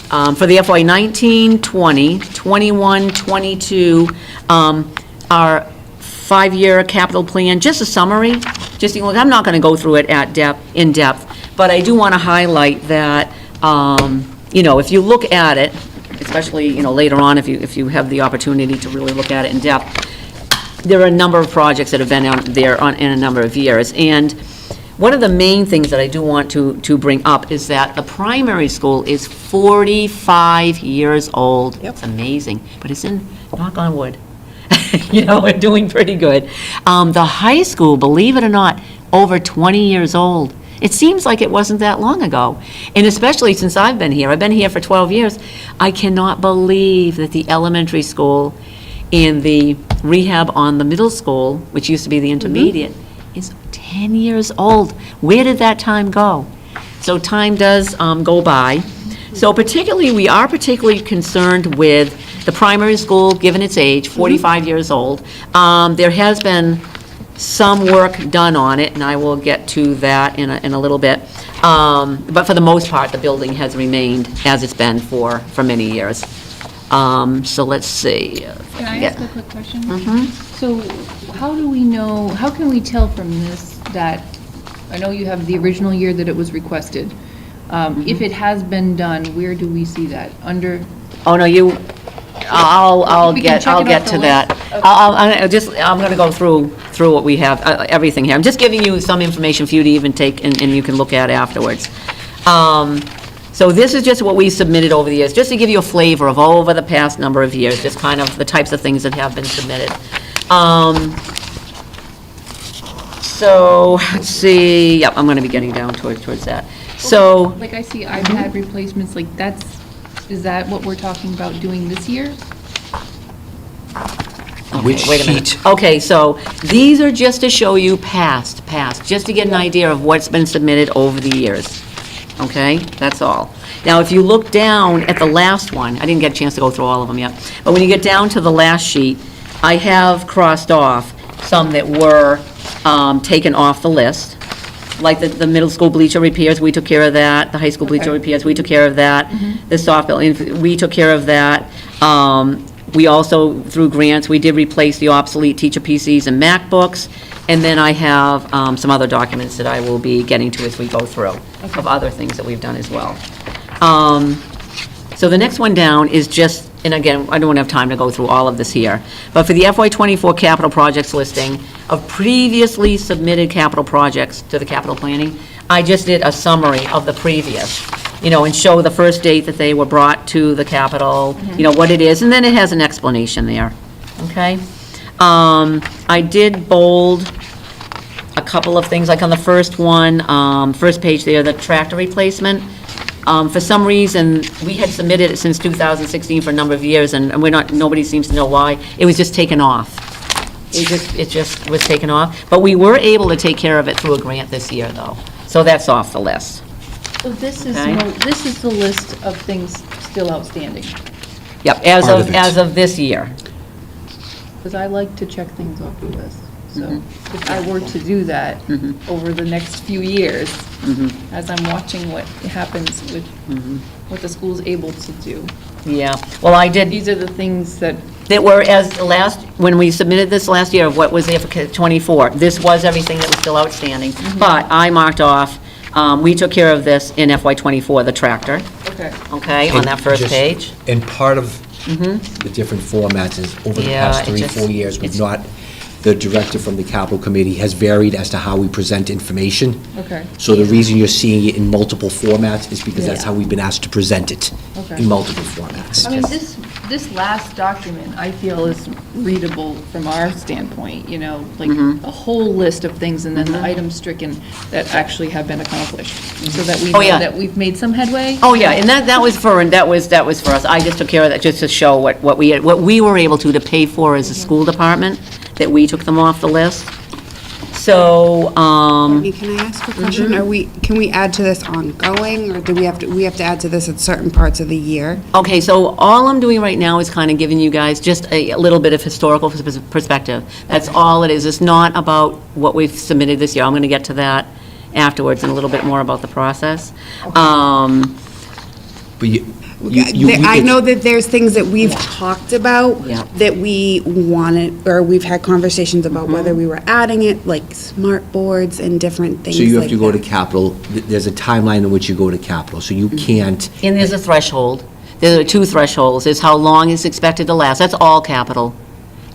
for the FY 19-20, 21-22, our 5-year capital plan, just a summary. Just, look, I'm not going to go through it in depth, but I do want to highlight that, if you look at it, especially, later on, if you have the opportunity to really look at it in depth, there are a number of projects that have been out there in a number of years. And one of the main things that I do want to bring up is that the primary school is 45 years old. Yep. It's amazing, but it's knock on wood, we're doing pretty good. The high school, believe it or not, over 20 years old. It seems like it wasn't that long ago. And especially since I've been here for 12 years, I cannot believe that the elementary school and the rehab on the middle school, which used to be the intermediate, is 10 years old. Where did that time go? So time does go by. So we are particularly concerned with the primary school, given its age, 45 years old. There has been some work done on it, and I will get to that in a little bit. But for the most part, the building has remained as it's been for many years. So let's see. Can I ask a quick question? So how can we tell from this that, I know you have the original year that it was requested. If it has been done, where do we see that? Under? Oh, no, I'll We can get check it off to the that. list. I'm going to go through what we have, everything here. I'm just giving you some information for you to even take and you can look at afterwards. So this is just what we submitted over the years, just to give you a flavor of over the past number of years, just kind of the types of things that have been submitted. So, let's see, yep, I'm going to be getting down towards that. So, Like I see iPad replacements, like is that what we're talking about doing this year? Which wait a minute. sheet? Okay, so these are just to show you past, just to get an idea of what's been submitted over the years. Okay, that's all. Now, if you look down at the last one, I didn't get a chance to go through all of them yet, but when you get down to the last sheet, I have crossed off some that were taken off the list, like the middle school bleacher repairs, we took care of that. The high school bleacher repairs, we took care of that. The softball, we took care of that. We also, through grants, we did replace the obsolete teacher PCs and MacBooks. And then I have some other documents that I will be getting to as we go through, of other things that we've done as well. So the next one down is just, and again, I don't have time to go through all of this here, but for the FY24 capital projects listing of previously submitted capital projects to the capital planning, I just did a summary of the previous, and show the first date that they were brought to the capital, what it is, and then it has an explanation there, okay? I did bold a couple of things, like on the first one, first page there, the tractor replacement. For some reason, we had submitted it since 2016 for a number of years, and nobody seems to know why. It was just taken off. It just was taken off. But we were able to take care of it through a grant this year, though. So that's off the list. So this is, Okay. this is the list of things still outstanding, Yep, Part of it. as of this year. because I like to check things off the list. So if I were to do that over the next few years, as I'm watching what happens with what the school's able to do, Yeah, well, I did, these are the things that, were as the last, when we submitted this last year of what was there for 24, this was everything that was still outstanding. But I marked off, we took care of this in FY '24, the tractor, okay, on And that first just- page. And part of the different formats is, over the Yeah, past it 3-4 just- years, we've it's- not, the director from the capital committee has varied as to how we present information. okay. So the reason you're seeing it in multiple formats is because that's Yeah. how we've been asked to present it, Okay. in multiple formats. I mean, this last document, I feel is readable from our standpoint, like a whole list of things and then the items stricken that actually have been accomplished, so that we Oh, know yeah. that we've made some headway. Oh, yeah, and that was for us. I just took care of that just to show what we were able to pay for as a school department, that we took them off the list. So, Courtney, can I ask a question? Can we add to this ongoing, or do we have to add to this at certain parts of the year? okay, so all I'm doing right now is kind of giving you guys just a little bit of historical perspective. That's all it is. It's not about what we've submitted this year. I'm going to get to that afterwards and a little bit more about the process. But I know that there's things that we've talked about Yeah. that we wanted, or we've had conversations about whether we were adding it, like smart boards and different things So you have like to go to that. capital, there's a timeline in which you go to capital, so you can't, And there's a threshold. There are two thresholds. There's how long it's expected to last. That's all capital.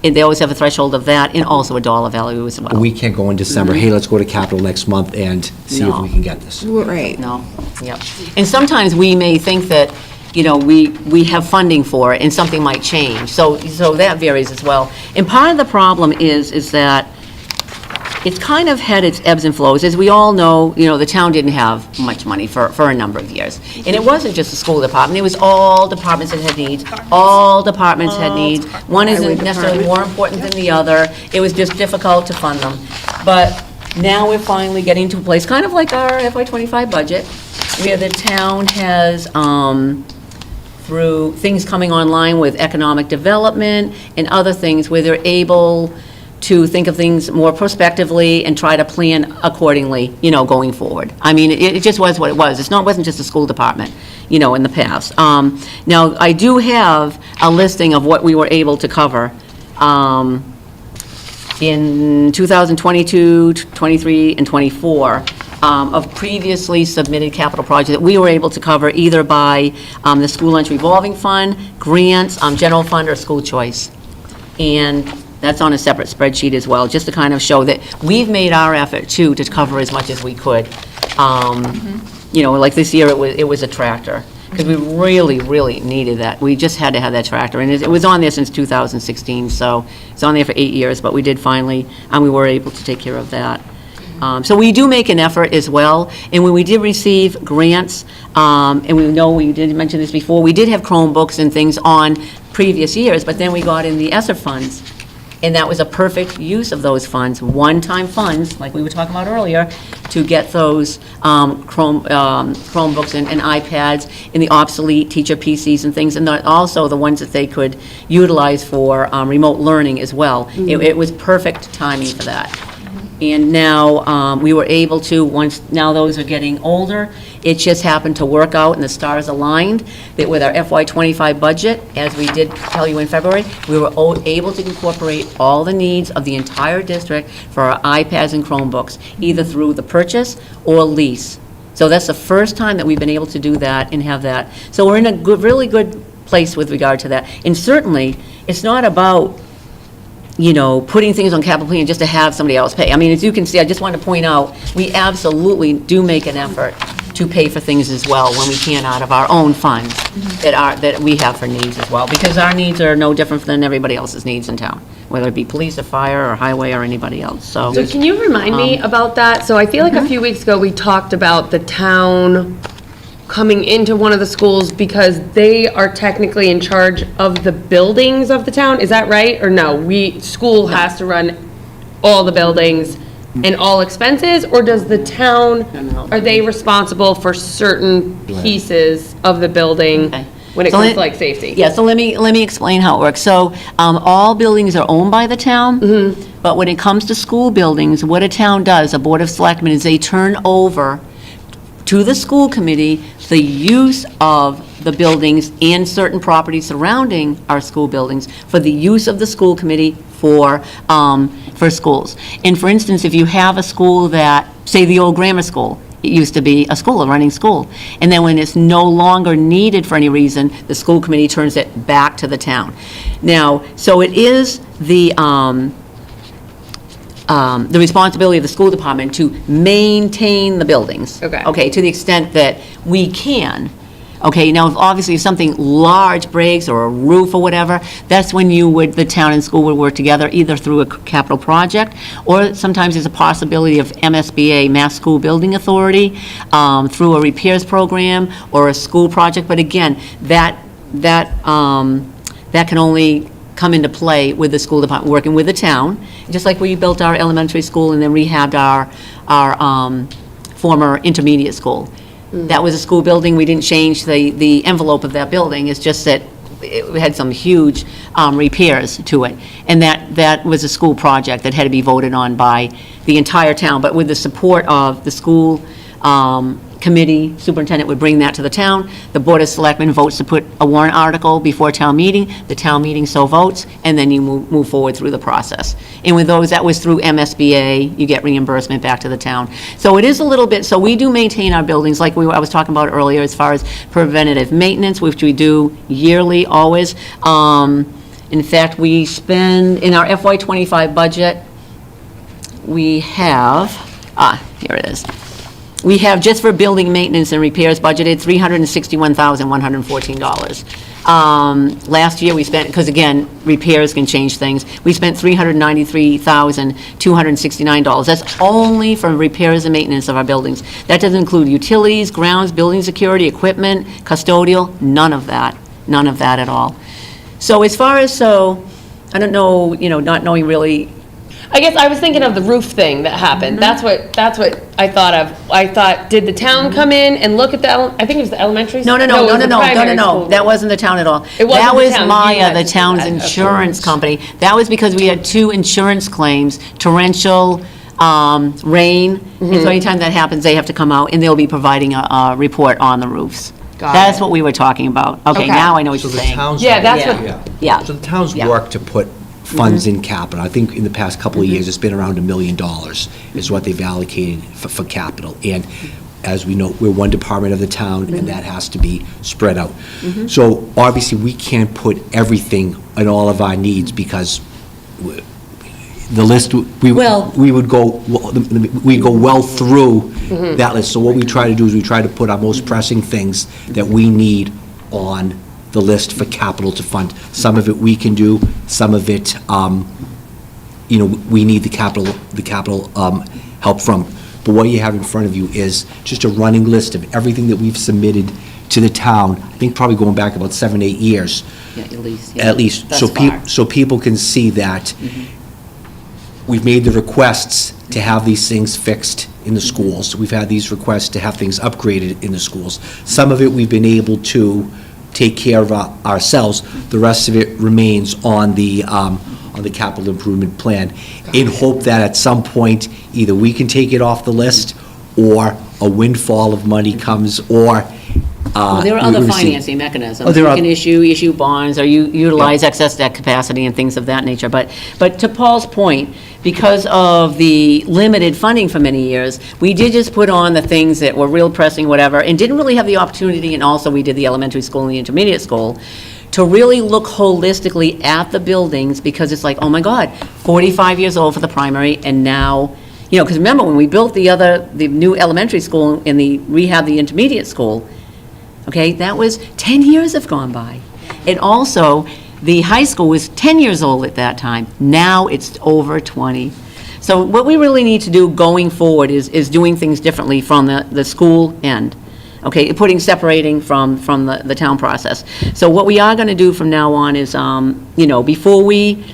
And they always have a threshold of that, and also a dollar value as well. we can't go in December, hey, let's go to capital next month and see if No. we can get this. Right. No, yep. And sometimes we may think that, we have funding for it, and something might change. So that varies as well. And part of the problem is that it's kind of had its ebbs and flows. As we all know, the town didn't have much money for a number of years. And it wasn't just the school department, it was all departments that had needs. All departments had needs. One isn't necessarily more important than the other. It was just difficult to fund them. But now we're finally getting to a place, kind of like our FY25 budget, where the town has, through things coming online with economic development and other things, where they're able to think of things more prospectively and try to plan accordingly, going forward. I mean, it just was what it was. Wasn't just the school department, in the past. Now, I do have a listing of what we were able to cover in 2022, 23, and 24, of previously submitted capital projects that we were able to cover either by the school lunch revolving fund, grants, general fund, or school choice. And that's on a separate spreadsheet as well, just to kind of show that we've made our effort, too, to cover as much as we could. like this year, it was a tractor, because we really, really needed that. We just had to have that tractor, and it was on there since 2016, so it's on there for 8 years, but we did finally, and we were able to take care of that. So we do make an effort as well, and when we did receive grants, and we know we did mention this before, we did have Chromebooks and things on previous years, but then we got in the ESSER funds, and that was a perfect use of those funds, one-time funds, like we were talking about earlier, to get those Chromebooks and iPads and the obsolete teacher PCs and things, and also the ones that they could utilize for remote learning as well. It was perfect timing for that. And now we were able to, now those are getting older, it just happened to work out and the stars aligned, that with our FY25 budget, as we did tell you in February, we were able to incorporate all the needs of the entire district for our iPads and Chromebooks, either through the purchase or lease. So that's the first time that we've been able to do that and have that. So we're in a really good place with regard to that. And certainly, it's not about putting things on capital plan just to have somebody else pay. I mean, as you can see, I just want to point out, we absolutely do make an effort to pay for things as well when we can out of our own funds that we have for needs as well, because our needs are no different than everybody else's needs in town, whether it be police or fire or highway or anybody else, so. So can you remind me about that? So I feel like a few weeks ago, we talked about the town coming into one of the schools because they are technically in charge of the buildings of the town. Is that right? Or no, school has to run all the buildings and all expenses? Or does the town, are they responsible for certain pieces of the building Okay. when it So comes let- to like safety? Yeah, so let me explain how it works. So, all buildings are owned by the town, but when it comes to school buildings, what a town does, a Board of Selectmen, is they turn over to the school committee the use of the buildings and certain properties surrounding our school buildings for the use of the school committee for schools. And for instance, if you have a school that, say the old grammar school, it used to be a school, a running school. And then when it's no longer needed for any reason, the school committee turns it back to the town. Now, so it is the responsibility of the school department to maintain the buildings. Okay, to the extent that we can. Okay, now, if something large breaks or a roof or whatever, that's when the town and school would work together, either through a capital project, or sometimes there's a possibility of MSBA, Mass School Building Authority, through a repairs program or a school project. But again, that can only come into play with the school department, working with the town, just like we built our elementary school and then rehabbed our former intermediate school. That was a school building, we didn't change the envelope of that building, it's just that it had some huge repairs to it. And that was a school project that had to be voted on by the entire town, but with the support of the school committee, superintendent would bring that to the town, the Board of Selectmen votes to put a warrant article before town meeting, the town meeting so votes, and then you move forward through the process. And with those, that was through MSBA, you get reimbursement back to the town. So it is a little bit, so we do maintain our buildings, like I was talking about earlier, as far as preventative maintenance, which we do yearly, always. In fact, we spend, in our FY25 budget, we have, here it is. We have, just for building maintenance and repairs, budgeted $361,114. Last year, we spent, because again, repairs can change things, we spent $393,269. That's only for repairs and maintenance of our buildings. That doesn't include utilities, grounds, building security, equipment, custodial, none of that at all. So as far as, I don't know, not knowing really. I guess I was thinking of the roof thing that happened. That's what I thought of. I thought, did the town come in and look at I think it was the elementary school? No. That wasn't the town at all. It wasn't That the was town. Maya, the town's insurance company. That was because we had 2 insurance claims, torrential rain. And so anytime that happens, they have to come out and they'll be providing a report on the roofs. That's what we were talking about. Okay, now I know what you're saying. Yeah, that's what. Yeah. So the town's Yeah. work to put funds in capital. I think in the past couple of years, it's been around $1 million is what they've allocated for capital. And as we know, we're one department of the town, and that has to be spread out. So obviously, we can't put everything in all of our needs because the list, Well- we would go, we go well through that list. So what we try to do is we try to put our most pressing things that we need on the list for capital to fund. Some of it we can do, some of it, we need the capital help from. But what you have in front of you is just a running list of everything that we've submitted to the town, I think probably going back about 7, 8 years. Yeah, at least. yeah. At least, Thus so far. so people can see that we've made the requests to have these things fixed in the schools. We've had these requests to have things upgraded in the schools. Some of it we've been able to take care of ourselves. The rest of it remains on the capital improvement plan, in hope that at some point, either we can take it off the list, or a windfall of money comes, or Well, there are we're other gonna see- financing Oh, mechanisms. there You are- can issue bonds, or you utilize excess debt capacity and things of that nature. But to Paul's point, because of the limited funding for many years, we did just put on the things that were real pressing, whatever, and didn't really have the opportunity, and also we did the elementary school and the intermediate school, to really look holistically at the buildings, because it's like, oh my God, 45 years old for the primary, and now, because remember, when we built the new elementary school and the rehab, the intermediate school, okay, that was 10 years have gone by. And also, the high school was 10 years old at that time. Now it's over 20. So what we really need to do going forward is doing things differently from the school end, okay, separating from the town process. So what we are going to do from now on is, before we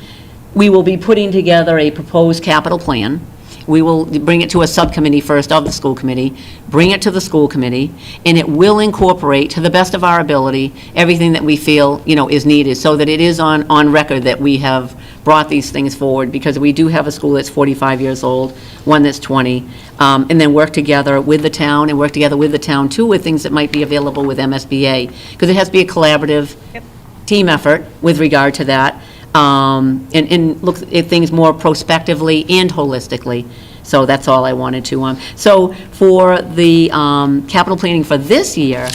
will be putting together a proposed capital plan. We will bring it to a subcommittee first of the school committee, bring it to the school committee, and it will incorporate, to the best of our ability, everything that we feel, is needed, so that it is on record that we have brought these things forward, because we do have a school that's 45 years old, one that's 20, and then work together with the town, and work together with the town, too, with things that might be available with MSBA, because it has to be a collaborative team effort with regard to that. And look at things more prospectively and holistically. So that's all I wanted to. So for the capital planning for this year,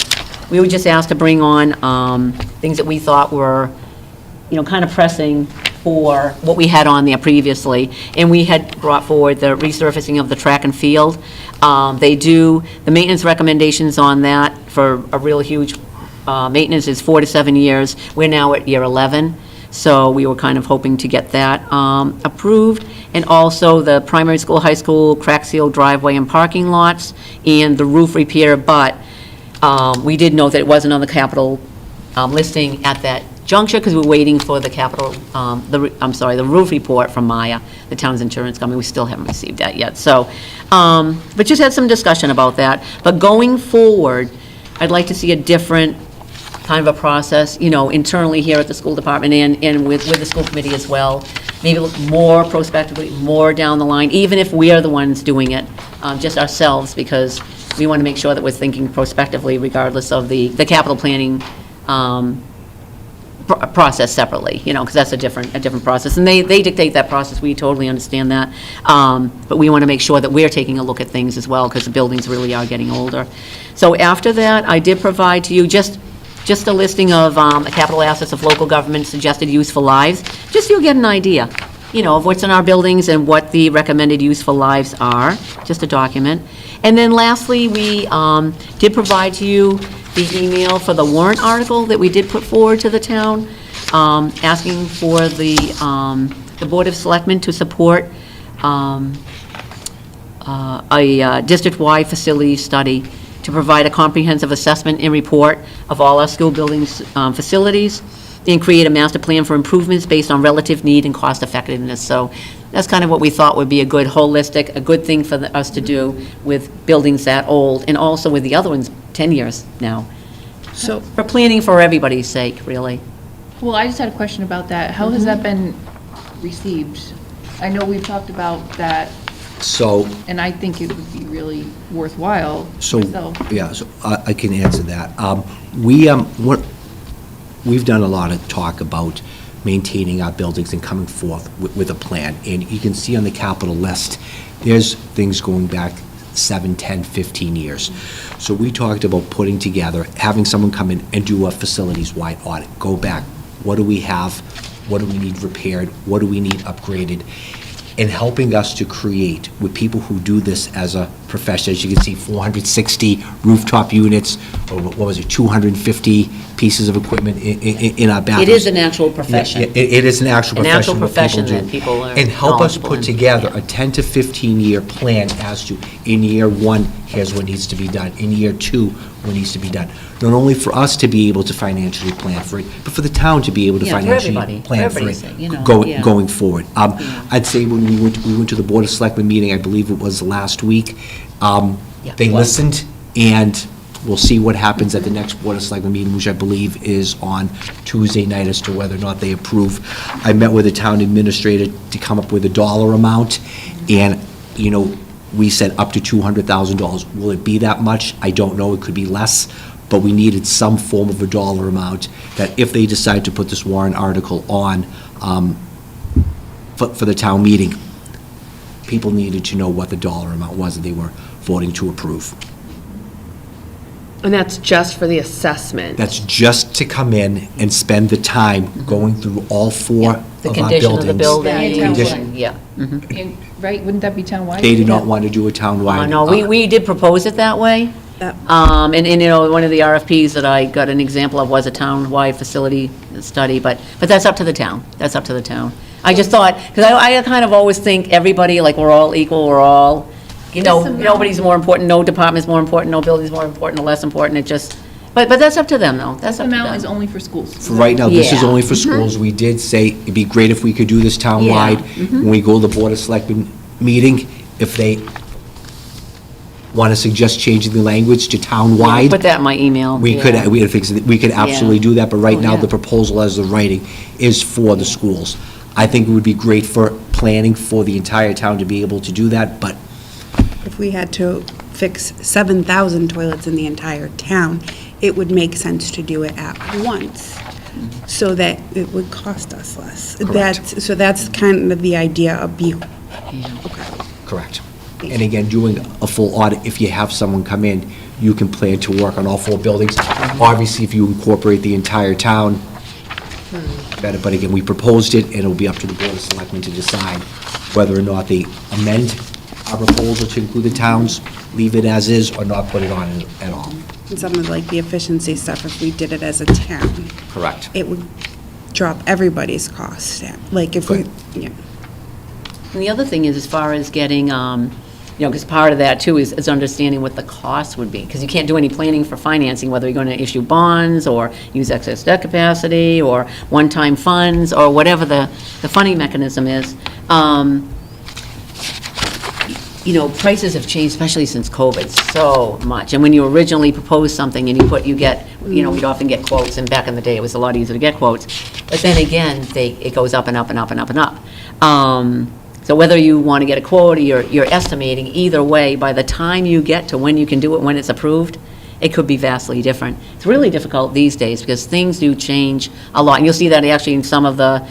we were just asked to bring on things that we thought were, kind of pressing for what we had on there previously. And we had brought forward the resurfacing of the track and field. The maintenance recommendations on that for a real huge maintenance is 4 to 7 years. We're now at year 11. So we were kind of hoping to get that approved. And also the primary school, high school, crack seal driveway and parking lots, and the roof repair, but we did note that it wasn't on the capital listing at that juncture, because we're waiting for the capital, the roof report from Maya, the town's insurance company. We still haven't received that yet. So, but just had some discussion about that. But going forward, I'd like to see a different kind of a process, internally here at the school department and with the school committee as well. Maybe look more prospectively, more down the line, even if we are the ones doing it, just ourselves, because we want to make sure that we're thinking prospectively regardless of the capital planning process separately, because that's a different process. And they dictate that process, we totally understand that. But we want to make sure that we're taking a look at things as well, because the buildings really are getting older. So after that, I did provide to you just a listing of capital assets of local government suggested useful lives, just so you get an idea, of what's in our buildings and what the recommended useful lives are, just a document. And then lastly, we did provide to you the email for the warrant article that we did put forward to the town, asking for the Board of Selectmen to support a district-wide facility study to provide a comprehensive assessment and report of all our school buildings, facilities, and create a master plan for improvements based on relative need and cost effectiveness. So that's kind of what we thought would be a good holistic, a good thing for us to do with buildings that old, and also with the other ones, 10 years now. So, For planning for everybody's sake, really. well, I just had a question about that. How has that been received? I know we've talked about that, So, and I think it would be really worthwhile So, myself. yeah, so I can answer that. We've done a lot of talk about maintaining our buildings and coming forth with a plan. And you can see on the capital list, there's things going back 7, 10, 15 years. So we talked about putting together, having someone come in and do a facilities-wide audit, go back. What do we have? What do we need repaired? What do we need upgraded? in helping us to create with people who do this as a profession. As you can see, 460 rooftop units, or what was it, 250 pieces of equipment in our bathrooms. It is an actual profession. Yeah, it is an actual An profession. actual what profession do. that people are And help us knowledgeable put in. together a 10 to 15-year plan as to, in year one, here's what needs to be done. In year two, what needs to be done. Not only for us to be able to financially plan for it, but for the town to be able to Yeah, for financially everybody. For plan for everybody's it sake, you know, yeah. going forward. I'd say when we went to the Board of Selectmen meeting, I believe it was last week, Yeah, they it was. listened, and we'll see what happens at the next Board of Selectmen meeting, which I believe is on Tuesday night, as to whether or not they approve. I met with the town administrator to come up with a dollar amount, and, you know, we said up to $200,000. Will it be that much? I don't know, it could be less, but we needed some form of a dollar amount, that if they decide to put this warrant article on for the town meeting, people needed to know what the dollar amount was that they were voting to approve. And that's just for the assessment? That's just to come in and spend the time going through all four of our buildings. The condition of the building, Condition. yeah. And, right, wouldn't that be townwide? They did not want to do a townwide. No, we did propose it that way. That- And, you know, one of the RFPs that I got an example of was a town-wide facility study, but that's up to the town. That's up to the town. I just thought, because I kind of always think everybody, like, we're all equal, we're all, you know, nobody's more important, no department's more important, no building's more important or less important, it just, but that's up to them, though. That's This up to amount is them. only for schools. For right now, this is Yeah. only for schools. We did say it'd be great if we could do this townwide. When we go to the Board of Selectmen meeting, if they want to suggest changing the language to townwide. Put that in my email. We yeah. could, we could absolutely do that, but right Oh, now, yeah. the proposal as the writing is for the schools. I think it would be great for planning for the entire town to be able to do that, but If we had to fix 7,000 toilets in the entire town, it would make sense to do it at once, so that it would cost us less. Correct. So that's kind of the idea of correct. And again, doing a full audit, if you have someone come in, you can plan to work on all four buildings. Obviously, if you incorporate the entire town, better, but again, we proposed it, and it'll be up to the Board of Selectmen to decide whether or not they amend our proposal to include the towns, leave it as is, or not put it on at all. And some of like the efficiency stuff, if we did it as a town, Correct. it would drop everybody's costs down. Like if we, yeah. And the other thing is, as far as getting, you know, because part of that, too, is understanding what the cost would be, because you can't do any planning for financing, whether you're going to issue bonds, or use excess debt capacity, or one-time funds, or whatever the funding mechanism is. You know, prices have changed, especially since COVID, so much. And when you originally propose something and you get, you know, we'd often get quotes, and back in the day, it was a lot easier to get quotes. But then again, it goes up and up and up and up and up. So whether you want to get a quote or you're estimating, either way, by the time you get to when you can do it, when it's approved, it could be vastly different. It's really difficult these days because things do change a lot. And you'll see that actually in some of the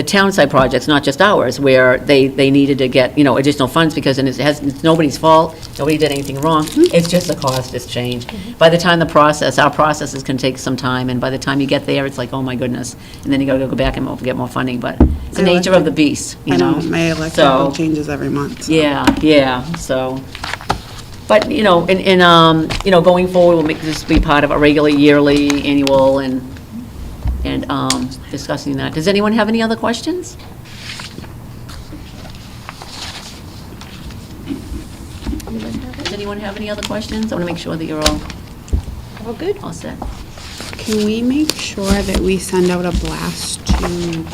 townside projects, not just ours, where they needed to get, you know, additional funds because it's nobody's fault, nobody did anything wrong. It's just the cost has changed. By the time our processes can take some time, and by the time you get there, it's like, oh my goodness. And then you gotta go back and get more funding, but it's the nature of the beast, you I know? know, my electric So- bill changes every month. So. Yeah, so, but, you know, you know, going forward, we'll make this be part of a regular, yearly, annual, and discussing that. Does anyone have any other questions? Does anyone have any other questions? I want to make sure that you're all good, all set. Can we make sure that we send out a blast to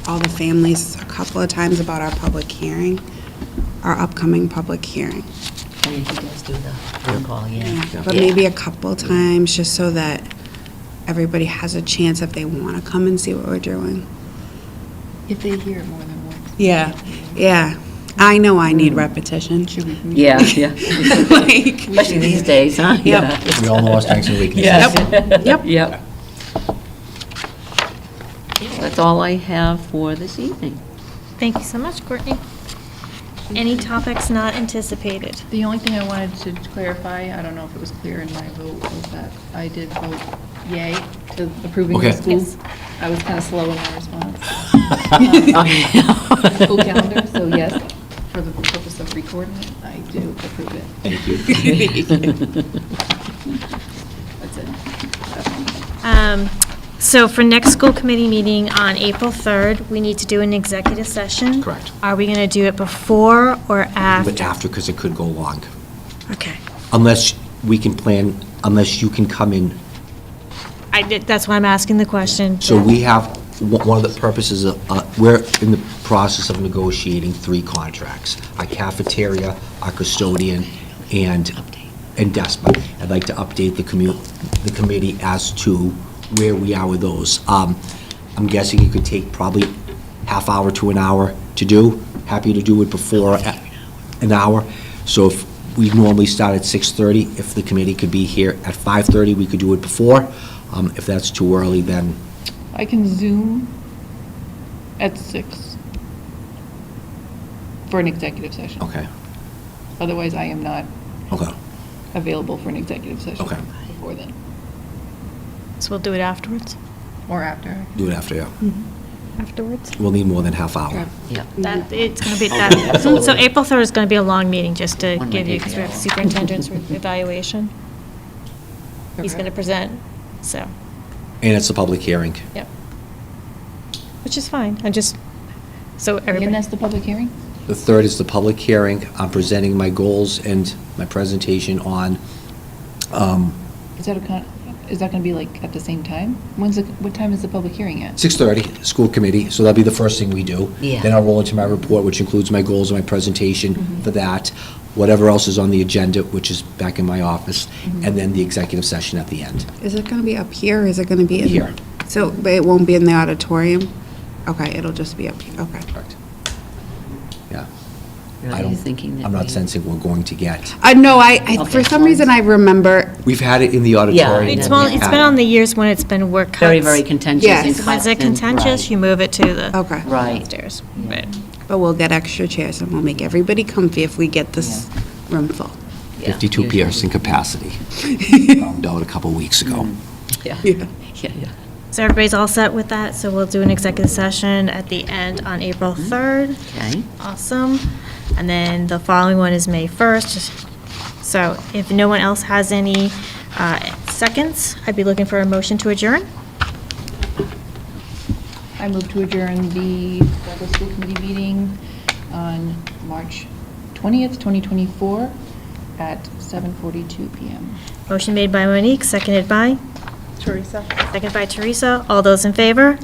all the families a couple of times about our public hearing, our upcoming public hearing? Oh, yeah, he does do the phone call, yeah. But maybe a couple times, just so that everybody has a chance if they want to come and see what we're doing. If they hear it more than once. Yeah, yeah. I know I need repetition. Yeah. Like, Especially these days, huh? Yep. We all know our strengths and weaknesses. Yep. Yep. That's all I have for this evening. Thank you so much, Courtney. Any topics not anticipated? The only thing I wanted to clarify, I don't know if it was clear in my vote, was that I did vote yay to approving the Okay. schools. I was kind of slow in my response. School calendar, so yes, for the purpose of recording it, I do approve it. Thank you. That's it. So for next school committee meeting on April 3rd, we need to do an executive session. Correct. Are we going to do it before or after? But after, because it could go long. Okay. Unless we can plan, unless you can come in. That's why I'm asking the question. So we have, one of the purposes of, we're in the process of negotiating 3 contracts. Our cafeteria, our custodian, and DESPA. I'd like to update the committee as to where we are with those. I'm guessing it could take probably half hour to an hour to do. Happy to do it before an hour. So if we normally start at 6:30, if the committee could be here at 5:30, we could do it before. If that's too early, then I can Zoom at 6 for an executive session. okay, Otherwise, I am not okay, available for an executive session Okay. before then, So we'll do it afterwards? or after. do it after, yeah. Afterwards? We'll need more than half hour. Yeah. That, it's going to be, that. So April 3rd is going to be a long meeting, just to give you, because we have superintendent's evaluation. He's going to present, so, And it's a public hearing. yep. Which is fine, so And everybody. that's the public hearing? The 3rd is the public hearing. I'm presenting my goals and my presentation on, Is that going to be like at the same time? What time is the public hearing at? 6:30, school committee, so that'll be the first thing we do. Yeah. Then I'll roll into my report, which includes my goals and my presentation for that, whatever else is on the agenda, which is back in my office, and then the executive session at the end. Is it going to be up here, or is it going to be in? Here. So, but it won't be in the auditorium? Okay, it'll just be up here, okay. Correct. Yeah. Really, I you're don't, thinking that I'm not we- sensing we're going to get. No, Okay. for some reason, I remember, We've had it in the auditorium. Yeah, It's Yeah. it's been on the years when it's been work cuts. Very, very contentious. Yes. and So When it's constant, contentious, right. you move it to the okay. Right. upstairs. Right. But we'll get extra chairs, and we'll make everybody comfy if we get this room full. Yeah, 52 usually. person capacity. Found out a couple weeks ago. Yeah. Yeah. Yeah, yeah. So everybody's all set with that, so we'll do an executive session at the end on April 3rd. Okay. Awesome. And then the following one is May 1st. So if no one else has any seconds, I'd be looking for a motion to adjourn. I move to adjourn the Douglas School Committee meeting on March 20th, 2024 at 7:42 PM. Motion made by Monique, seconded by? Teresa? Seconded by Teresa. All those in favor?